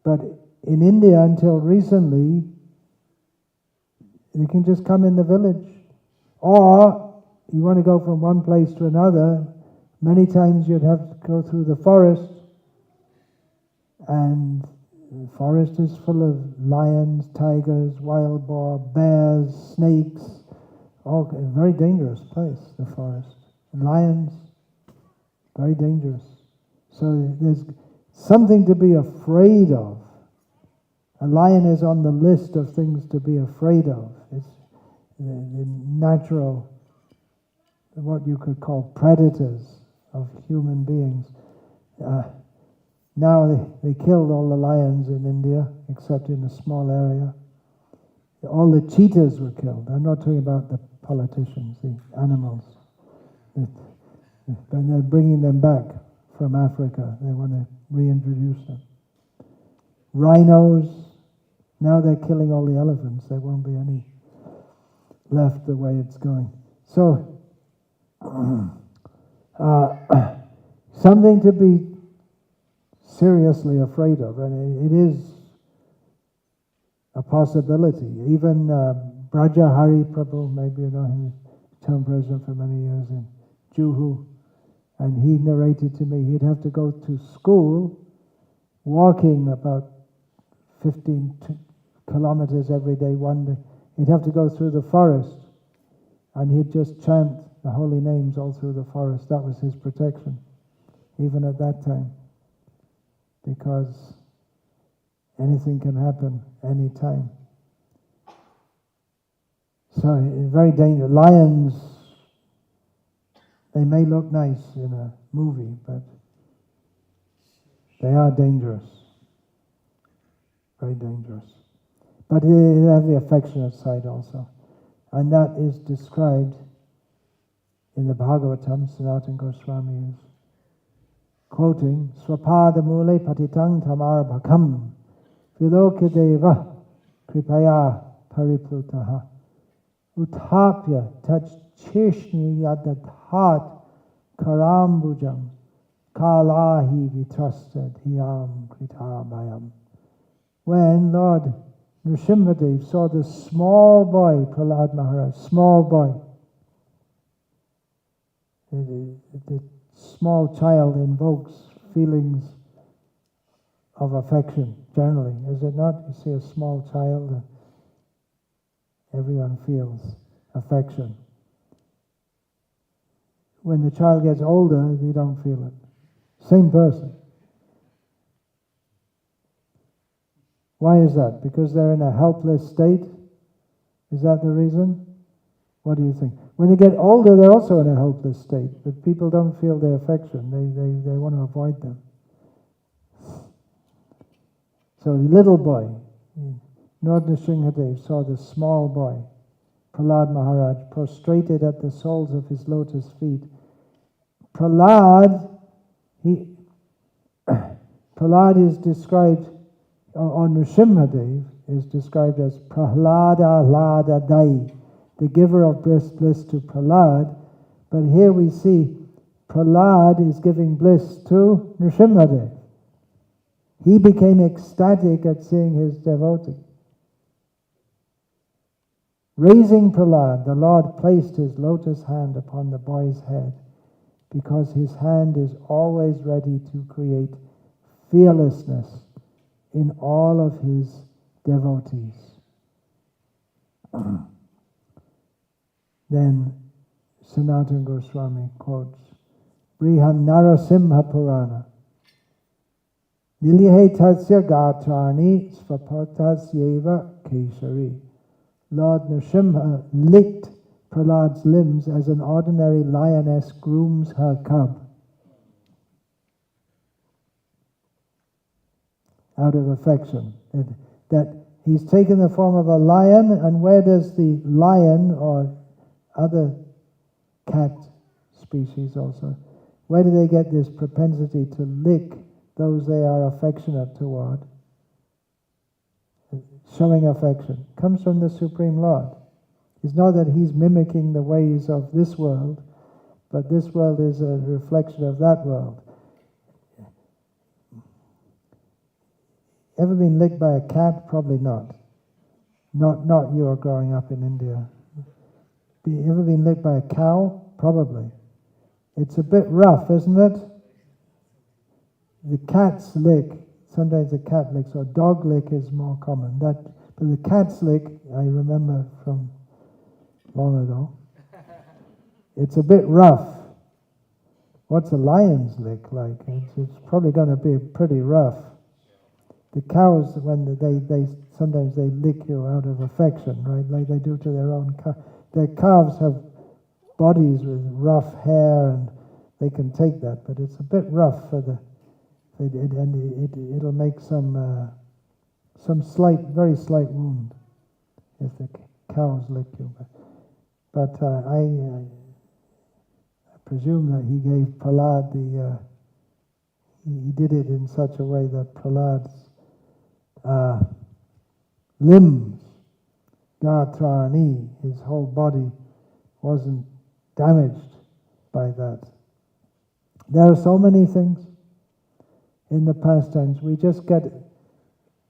But in India, until recently, they can just come in the village. Or you want to go from one place to another, many times you'd have to go through the forest, and the forest is full of lions, tigers, wild boar, bears, snakes. All a very dangerous place, the forest. And lions, very dangerous. So there's something to be afraid of. A lion is on the list of things to be afraid of. It's the natural, what you could call predators of human beings. Now they killed all the lions in India, except in a small area. All the cheetahs were killed. I'm not talking about the politicians, the animals. But they're bringing them back from Africa. They want to reintroduce them. Rhinos, now they're killing all the elephants. There won't be any left the way it's going. So, something to be seriously afraid of, and it is a possibility. Even Braja Hari Prabhu, maybe you know him, town president for many years in Juhu, and he narrated to me he'd have to go to school walking about 15 kilometers every day one day. He'd have to go through the forest, and he'd just chant the holy names all through the forest. That was his protection, even at that time, because anything can happen any time. So very dangerous. Lions, they may look nice in a movie, but they are dangerous. Very dangerous. But they have the affectionate side also. And that is described in the Bhagavatam. Sanatana Goswami is quoting, Swapada mule patitang tamar bhakam vilokadeva kripaya pariplutaha utapya tachchishni yadathat karambujam kalahi vitrasted hiyam kritabhayam. When Lord Nrsimhadev saw the small boy, Prahlad Maharaj, small boy, the small child invokes feelings of affection, generally, is it not? You see a small child, everyone feels affection. When the child gets older, you don't feel it. Same person. Why is that? Because they're in a helpless state? Is that the reason? What do you think? When they get older, they're also in a helpless state, but people don't feel their affection. They want to avoid them. So the little boy, Lord Nrsimhadev saw the small boy, Prahlad Maharaj, prostrated at the soles of his lotus feet. Prahlad is described, or Nrsimhadev is described as Prahlada Hladadai, the giver of bliss to Prahlad. But here we see Prahlad is giving bliss to Nrsimhadev. He became ecstatic at seeing his devotee. Raising Prahlad, the Lord placed his lotus hand upon the boy's head, because his hand is always ready to create fearlessness in all of his devotees. Then Sanatana Goswami quotes Brihan Narasimha Purana. Nilihetasya gatrani svapotasyeva keshari. Lord Nrsimha licked Prahlad's limbs as an ordinary lioness grooms her cub. Out of affection. That he's taken the form of a lion, and where does the lion or other cat species also, where do they get this propensity to lick those they are affectionate toward? Showing affection comes from the Supreme Lord. It's not that he's mimicking the ways of this world, but this world is a reflection of that world. Ever been licked by a cat? Probably not. Not you are growing up in India. Ever been licked by a cow? Probably. It's a bit rough, isn't it? The cat's lick, sometimes the cat licks, or dog lick is more common. But the cat's lick, I remember from long ago, it's a bit rough. What's a lion's lick like? It's probably going to be pretty rough. The cows, when they sometimes they lick you out of affection, right? Like they do to their own calves. Their calves have bodies with rough hair, and they can take that, but it's a bit rough for the. It'll make some slight, very slight wound if the cows lick you. But I presume that he gave Prahlad he did it in such a way that Prahlad's limbs, gatrani, his whole body wasn't damaged by that. There are so many things in the pastimes. We just get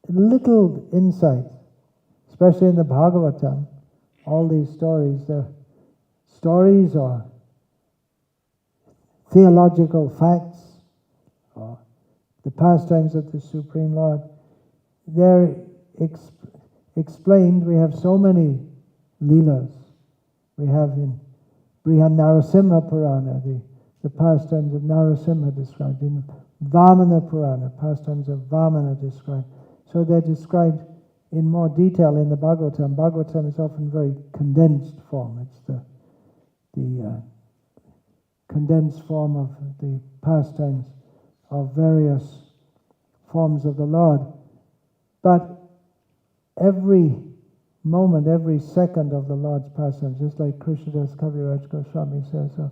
little insight, especially in the Bhagavatam. All these stories, they're stories or theological facts, or the pastimes of the Supreme Lord. They're explained. We have so many leelas. We have in Brihan Narasimha Purana, the pastimes of Narasimha described. In Vamana Purana, pastimes of Vamana described. So they're described in more detail in the Bhagavatam. Bhagavatam is often very condensed form. It's the condensed form of the pastimes of various forms of the Lord. But every moment, every second of the Lord's pastimes, just like Krishnadas Kaviraj Goswami says of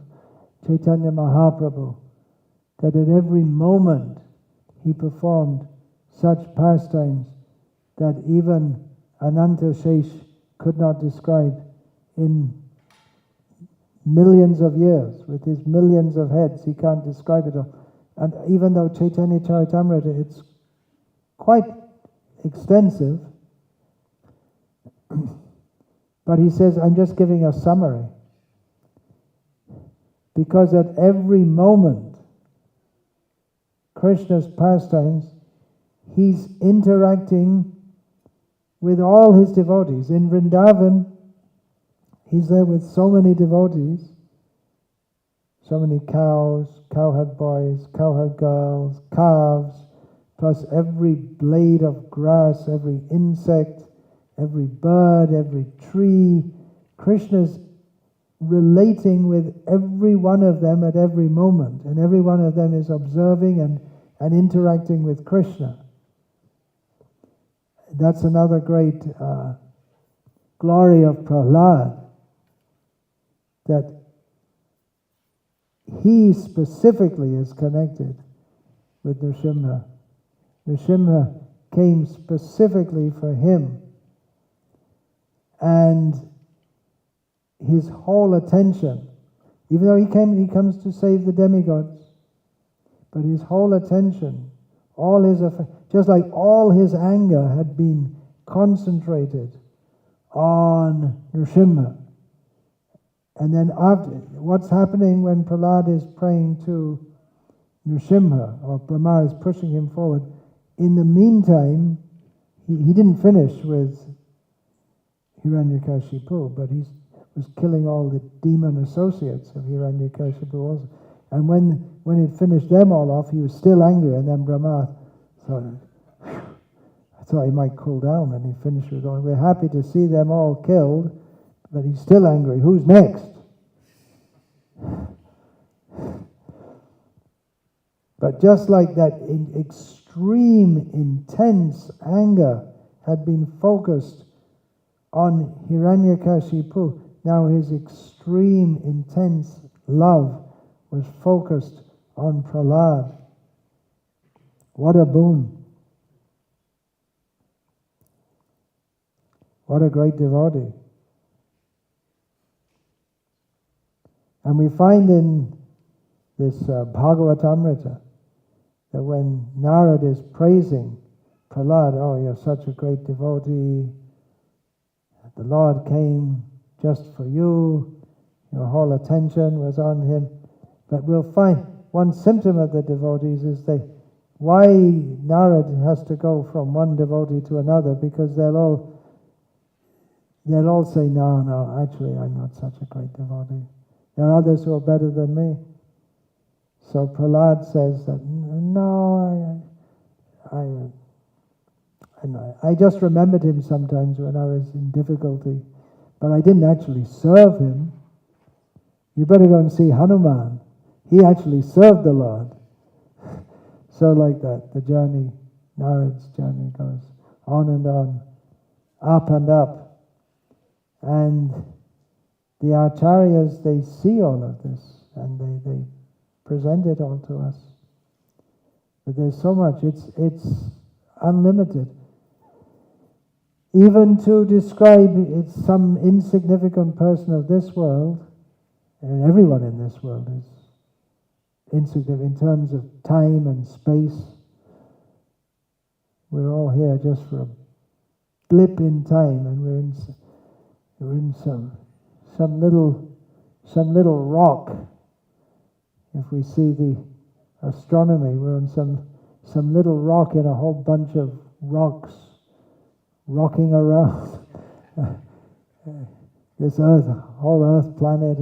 Chaitanya Mahaprabhu, that at every moment he performed such pastimes that even Ananta Shesh could not describe in millions of years. With his millions of heads, he can't describe it all. And even though Chaitanya Charitamrita, it's quite extensive, but he says, I'm just giving a summary. Because at every moment, Krishna's pastimes, he's interacting with all his devotees. In Vrindavan, he's there with so many devotees, so many cows, cowherd boys, cowherd girls, calves, plus every blade of grass, every insect, every bird, every tree. Krishna's relating with every one of them at every moment, and every one of them is observing and interacting with Krishna. That's another great glory of Prahlad, that he specifically is connected with Nrsimha. Nrsimha came specifically for him, and his whole attention Even though he comes to save the demigods, but his whole attention, just like all his anger had been concentrated on Nrsimha. And then after, what's happening when Prahlad is praying to Nrsimha, or Brahma is pushing him forward, in the meantime, he didn't finish with Hiranyakashipu, but he was killing all the demon associates of Hiranyakashipu also. And when he'd finished them all off, he was still angry, and then Brahma thought, I thought he might cool down, and he finished with all. We're happy to see them all killed, but he's still angry. Who's next? But just like that extreme, intense anger had been focused on Hiranyakashipu, now his extreme, intense love was focused on Prahlad. What a boon. What a great devotee. And we find in this Bhagavatamrita that when Narad is praising Prahlad, oh, you're such a great devotee, the Lord came just for you, your whole attention was on him. But we'll find one symptom of the devotees is why Narad has to go from one devotee to another, because they'll all say, no, actually I'm not such a great devotee. There are others who are better than me. So Prahlad says that, no, I just remembered him sometimes when I was in difficulty, but I didn't actually serve him. You better go and see Hanuman. He actually served the Lord. So like that, the journey, Narad's journey goes on and on, up and up. And the acharyas, they see all of this, and they present it all to us. But there's so much, it's unlimited. Even to describe some insignificant person of this world, and everyone in this world is insignificant in terms of time and space. We're all here just for a blip in time, and we're in some little rock. If we see the astronomy, we're on some little rock in a whole bunch of rocks rocking around this earth, whole earth planet.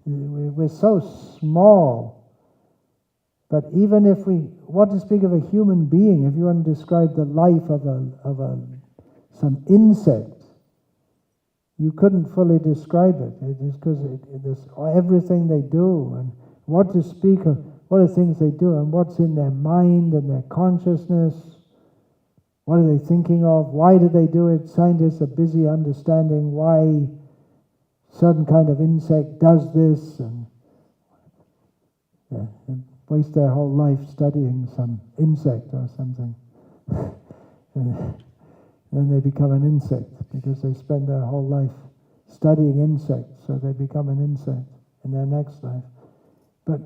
We're so small. But even if what to speak of a human being, if you want to describe the life of some insect, you couldn't fully describe it. It is because everything they do, and what to speak of, what are things they do, and what's in their mind and their consciousness. What are they thinking of? Why do they do it? Scientists are busy understanding why certain kind of insect does this, and waste their whole life studying some insect or something. And then they become an insect because they spend their whole life studying insects, so they become an insect in their next life. But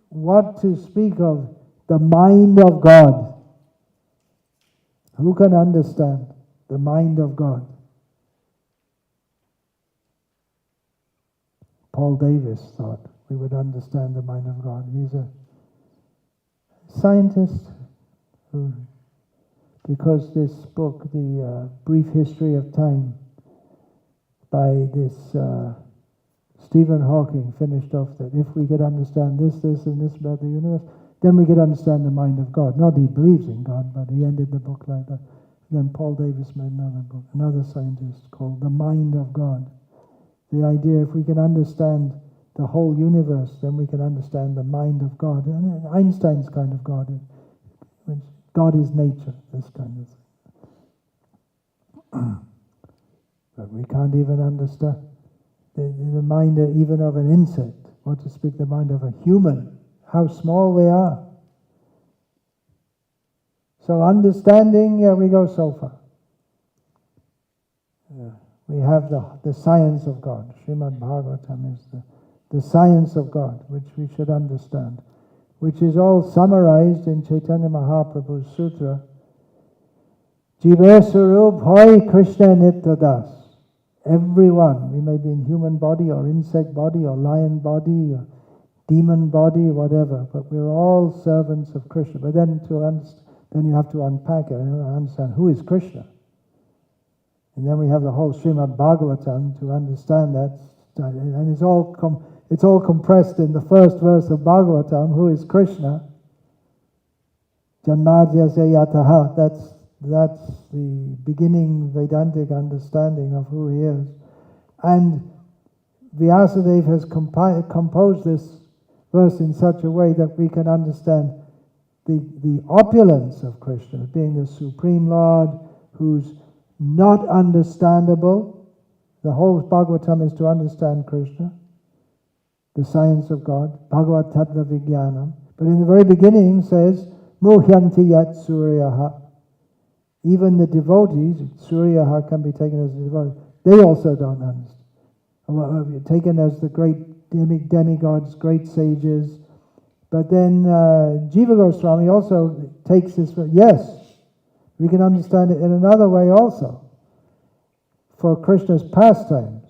what to speak of the mind of God? Who can understand the mind of God? Paul Davis thought we would understand the mind of God. He's a scientist who, because this book, The Brief History of Time, by this Stephen Hawking, finished off that if we could understand this, and this about the universe, then we could understand the mind of God. Not that he believes in God, but he ended the book like that. Then Paul Davis made another book, another scientist, called The Mind of God. The idea, if we can understand the whole universe, then we can understand the mind of God. And Einstein's kind of God. God is nature, this kind of thing. But we can't even understand the mind even of an insect, what to speak the mind of a human, how small we are. So understanding, we go so far. We have the science of God. Srimad Bhagavatam is the science of God, which we should understand, which is all summarized in Chaitanya Mahaprabhu's sutra, Jiva Swarup Hoy Krishna Nitya Das. Everyone, we may be in human body or insect body or lion body or demon body, whatever, but we're all servants of Krishna. But then then you have to unpack it and understand who is Krishna. And then we have the whole Srimad Bhagavatam to understand that, and it's all compressed in the first verse of Bhagavatam. Who is Krishna? Janmadhyasya yataha. That's the beginning Vedantic understanding of who he is. And Vyasadeva has composed this verse in such a way that we can understand the opulence of Krishna, being the Supreme Lord, who's not understandable. The whole Bhagavatam is to understand Krishna, the science of God, Bhagavat Tattva Vijnanam. But in the very beginning says, Muhyanti Yat Suryaha. Even the devotees, Suryaha can be taken as a devotee, they also don't understand. Taken as the great demigods, great sages. But then Jiva Goswami also takes this, yes, we can understand it in another way also, for Krishna's pastimes.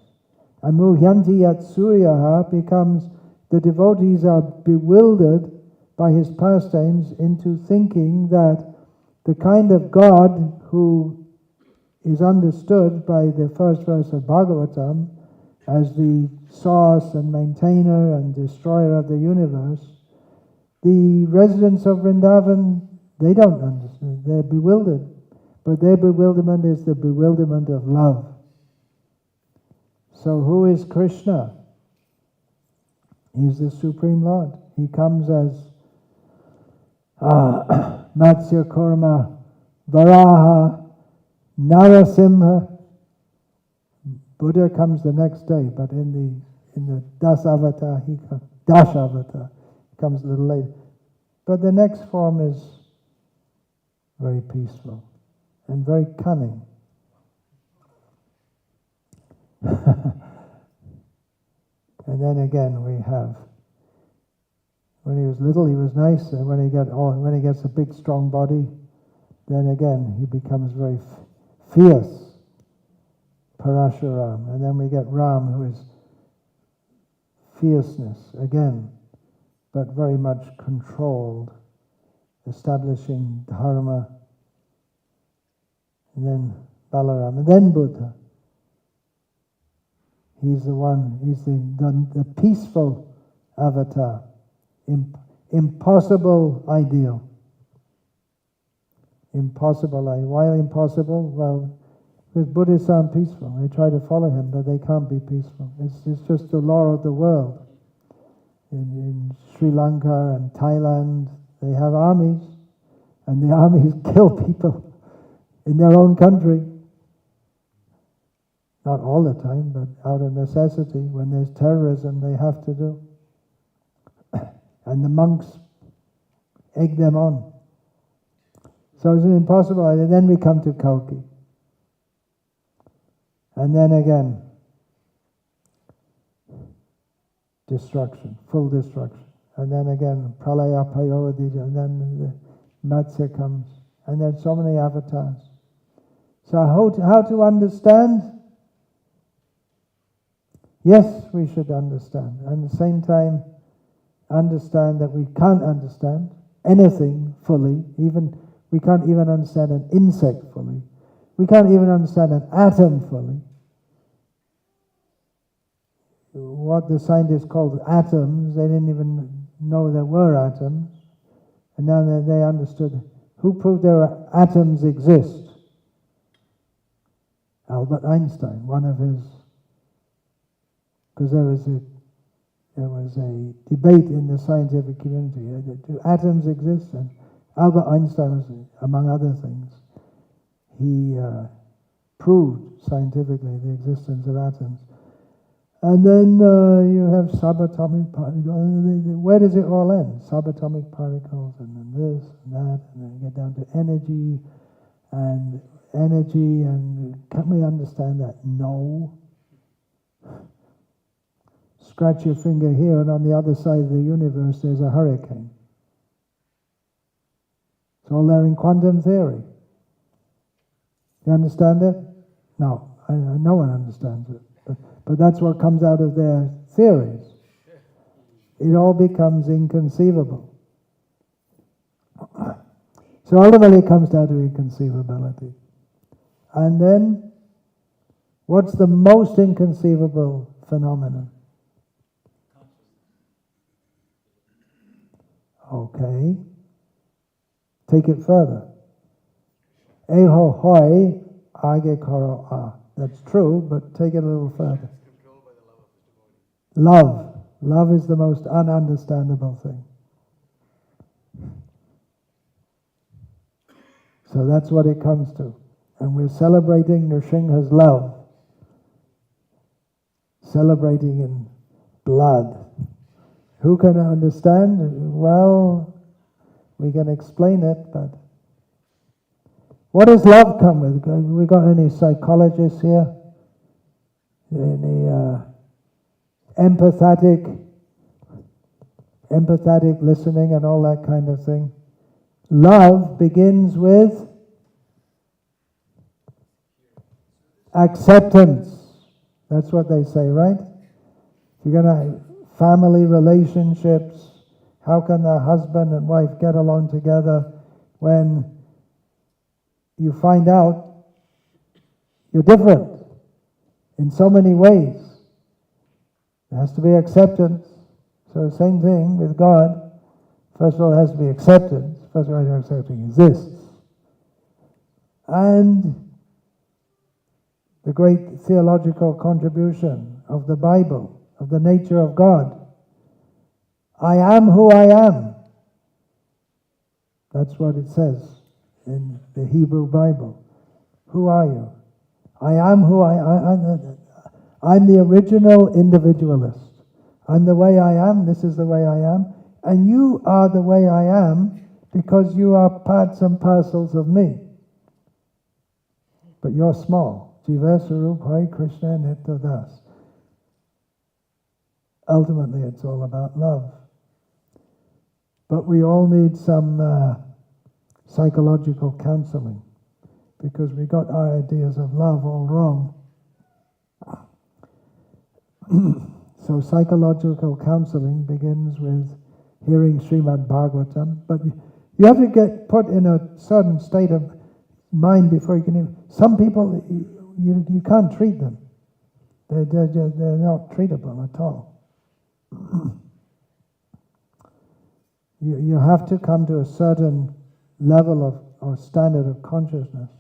And Muhyanti Yat Suryaha becomes, the devotees are bewildered by his pastimes into thinking that the kind of God who is understood by the first verse of Bhagavatam as the source and maintainer and destroyer of the universe, the residents of Vrindavan, they don't understand. They're bewildered. But their bewilderment is the bewilderment of love. So who is Krishna? He's the Supreme Lord. He comes as Matsya Kurma, Varaha, Narasimha. Buddha comes the next day, but in the Dasavatar, Dasavatar, he comes a little later. But the next form is very peaceful and very cunning. And then again we have, when he was little he was nice, and when he gets a big strong body, then again he becomes very fierce, Parashuram. And then we get Ram, who is fierceness again, but very much controlled, establishing dharma. And then Balaram, and then Buddha. He's the one, he's the peaceful avatar, impossible ideal. Impossible ideal. Why impossible? Well, because Buddhists aren't peaceful. They try to follow him, but they can't be peaceful. It's just the law of the world. In Sri Lanka and Thailand, they have armies, and the armies kill people in their own country. Not all the time, but out of necessity. When there's terrorism, they have to do. And the monks egg them on. So it's an impossible idea. Then we come to Kalki. And then again, destruction, full destruction. And then again, Pralaya Payodija, and then the Matsya comes. And there's so many avatars. So how to understand? Yes, we should understand. And at the same time, understand that we can't understand anything fully. We can't even understand an insect fully. We can't even understand an atom fully. What the scientists called atoms, they didn't even know there were atoms. And now they understood. Who proved atoms exist? Albert Einstein, one of his... Because there was a debate in the scientific community. Do atoms exist? And Albert Einstein was, among other things, he proved scientifically the existence of atoms. And then you have subatomic particles. Where does it all end? Subatomic particles, and then this and that, and then you get down to energy, and can we understand that? No. scratch your finger here, and on the other side of the universe there's a hurricane. It's all there in quantum theory. You understand it? No, no one understands it. But that's what comes out of their theories. It all becomes inconceivable. So ultimately it comes down to inconceivability. And then, what's the most inconceivable phenomenon? Okay. Take it further. Eho hoi age karo a. That's true, but take it a little further. Love. Love is the most ununderstandable thing. So that's what it comes to. And we're celebrating Nrsimha's love. Celebrating in blood. Who can understand? Well, we can explain it, but what does love come with? We got any psychologists here? Any empathetic listening and all that kind of thing? Love begins with acceptance. That's what they say, right? If you're going to have family relationships, how can the husband and wife get along together when you find out you're different in so many ways? There has to be acceptance. So same thing with God. First of all, it has to be acceptance. First of all, accepting exists. And the great theological contribution of the Bible, of the nature of God. I am who I am. That's what it says in the Hebrew Bible. Who are you? I am who I'm the original individualist. I'm the way I am, this is the way I am, and you are the way I am because you are parts and parcels of me. But you're small. Jiva Sarupai Krishna Nitya Das. Ultimately, it's all about love. But we all need some psychological counseling because we got our ideas of love all wrong. So psychological counseling begins with hearing Srimad Bhagavatam, but you have to get put in a certain state of mind before you can even... Some people, you can't treat them. They're not treatable at all. You have to come to a certain level of or standard of consciousness.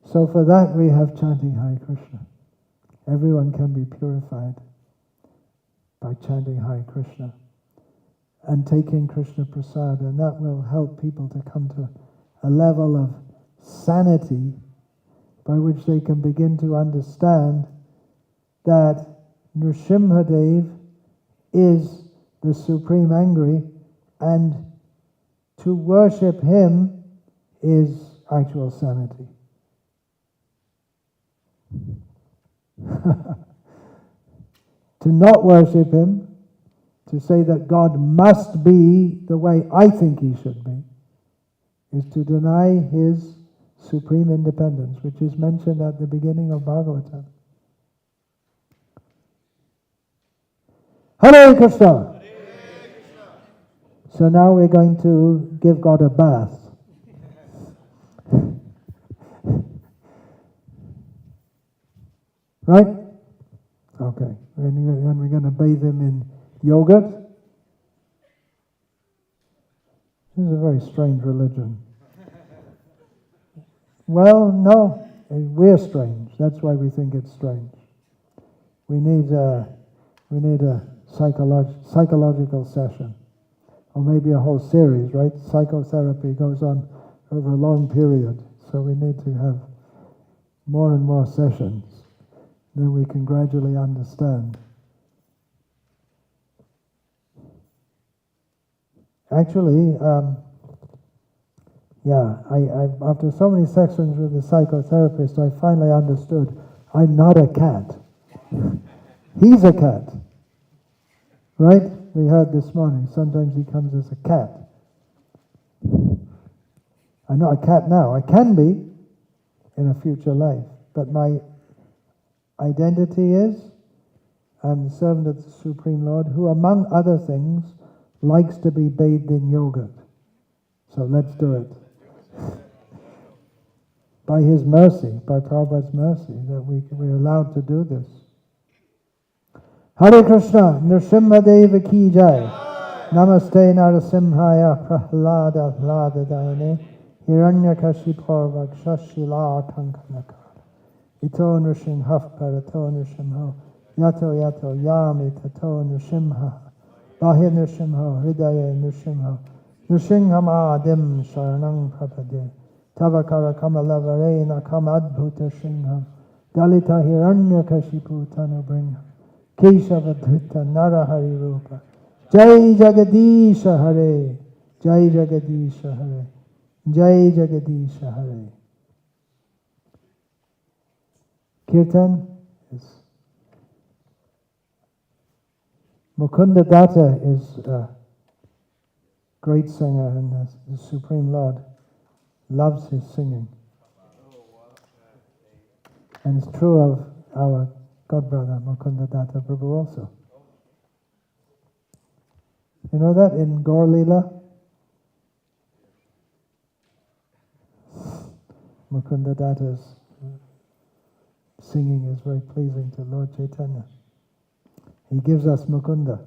So for that we have chanting Hare Krishna. Everyone can be purified by chanting Hare Krishna and taking Krishna Prasad, and that will help people to come to a level of sanity by which they can begin to understand that Nrsimhadev is the Supreme Angry, and to worship him is actual sanity. To not worship him, to say that God must be the way I think he should be, is to deny his supreme independence, which is mentioned at the beginning of Bhagavatam. Hare Krishna! So now we're going to give God a bath. Right? Okay. And we're going to bathe him in yogurt. This is a very strange religion. Well, no. We're strange. That's why we think it's strange. We need a psychological session. Or maybe a whole series, right? Psychotherapy goes on over a long period. So we need to have more and more sessions. Then we can gradually understand. Actually, after so many sessions with the psychotherapist, I finally understood I'm not a cat. He's a cat. Right? We heard this morning, sometimes he comes as a cat. I'm not a cat now. I can be in a future life. But my identity is, I'm the servant of the Supreme Lord, who among other things likes to be bathed in yogurt. So let's do it. By His mercy, by Prabhupada's mercy, that we're allowed to do this. Hare Krishna, Nrsimha Deva Ki Jai. Namaste Narasimhaya Prahlada Hladadayane Hiranyakashipur Vakshashila Kankanakara Ito Nrsimha Parato Nrsimho Yato Yato Yami Tato Nrsimha Bahir Nrsimho Hridaya Nrsimho Nrsimham Adim Sharanang Prapade Tavakara Kamalavare Nakam Adbhuta Shingham Dalita Hiranyakashipu Tanu Bringham Keshava Dhrita Narahari Rupa Jai Jagadisha Hare, Jai Jagadisha Hare, Jai Jagadisha Hare. Kirtan is Mukunda Datta is a great singer, and the Supreme Lord loves his singing. And it's true of our godbrother Mukunda Datta Prabhu also. You know that in Gaur Leela? Mukunda Datta's singing is very pleasing to Lord Chaitanya. He gives us Mukunda.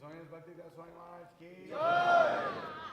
Swami Bhakti Swami Maharaj ki Jai.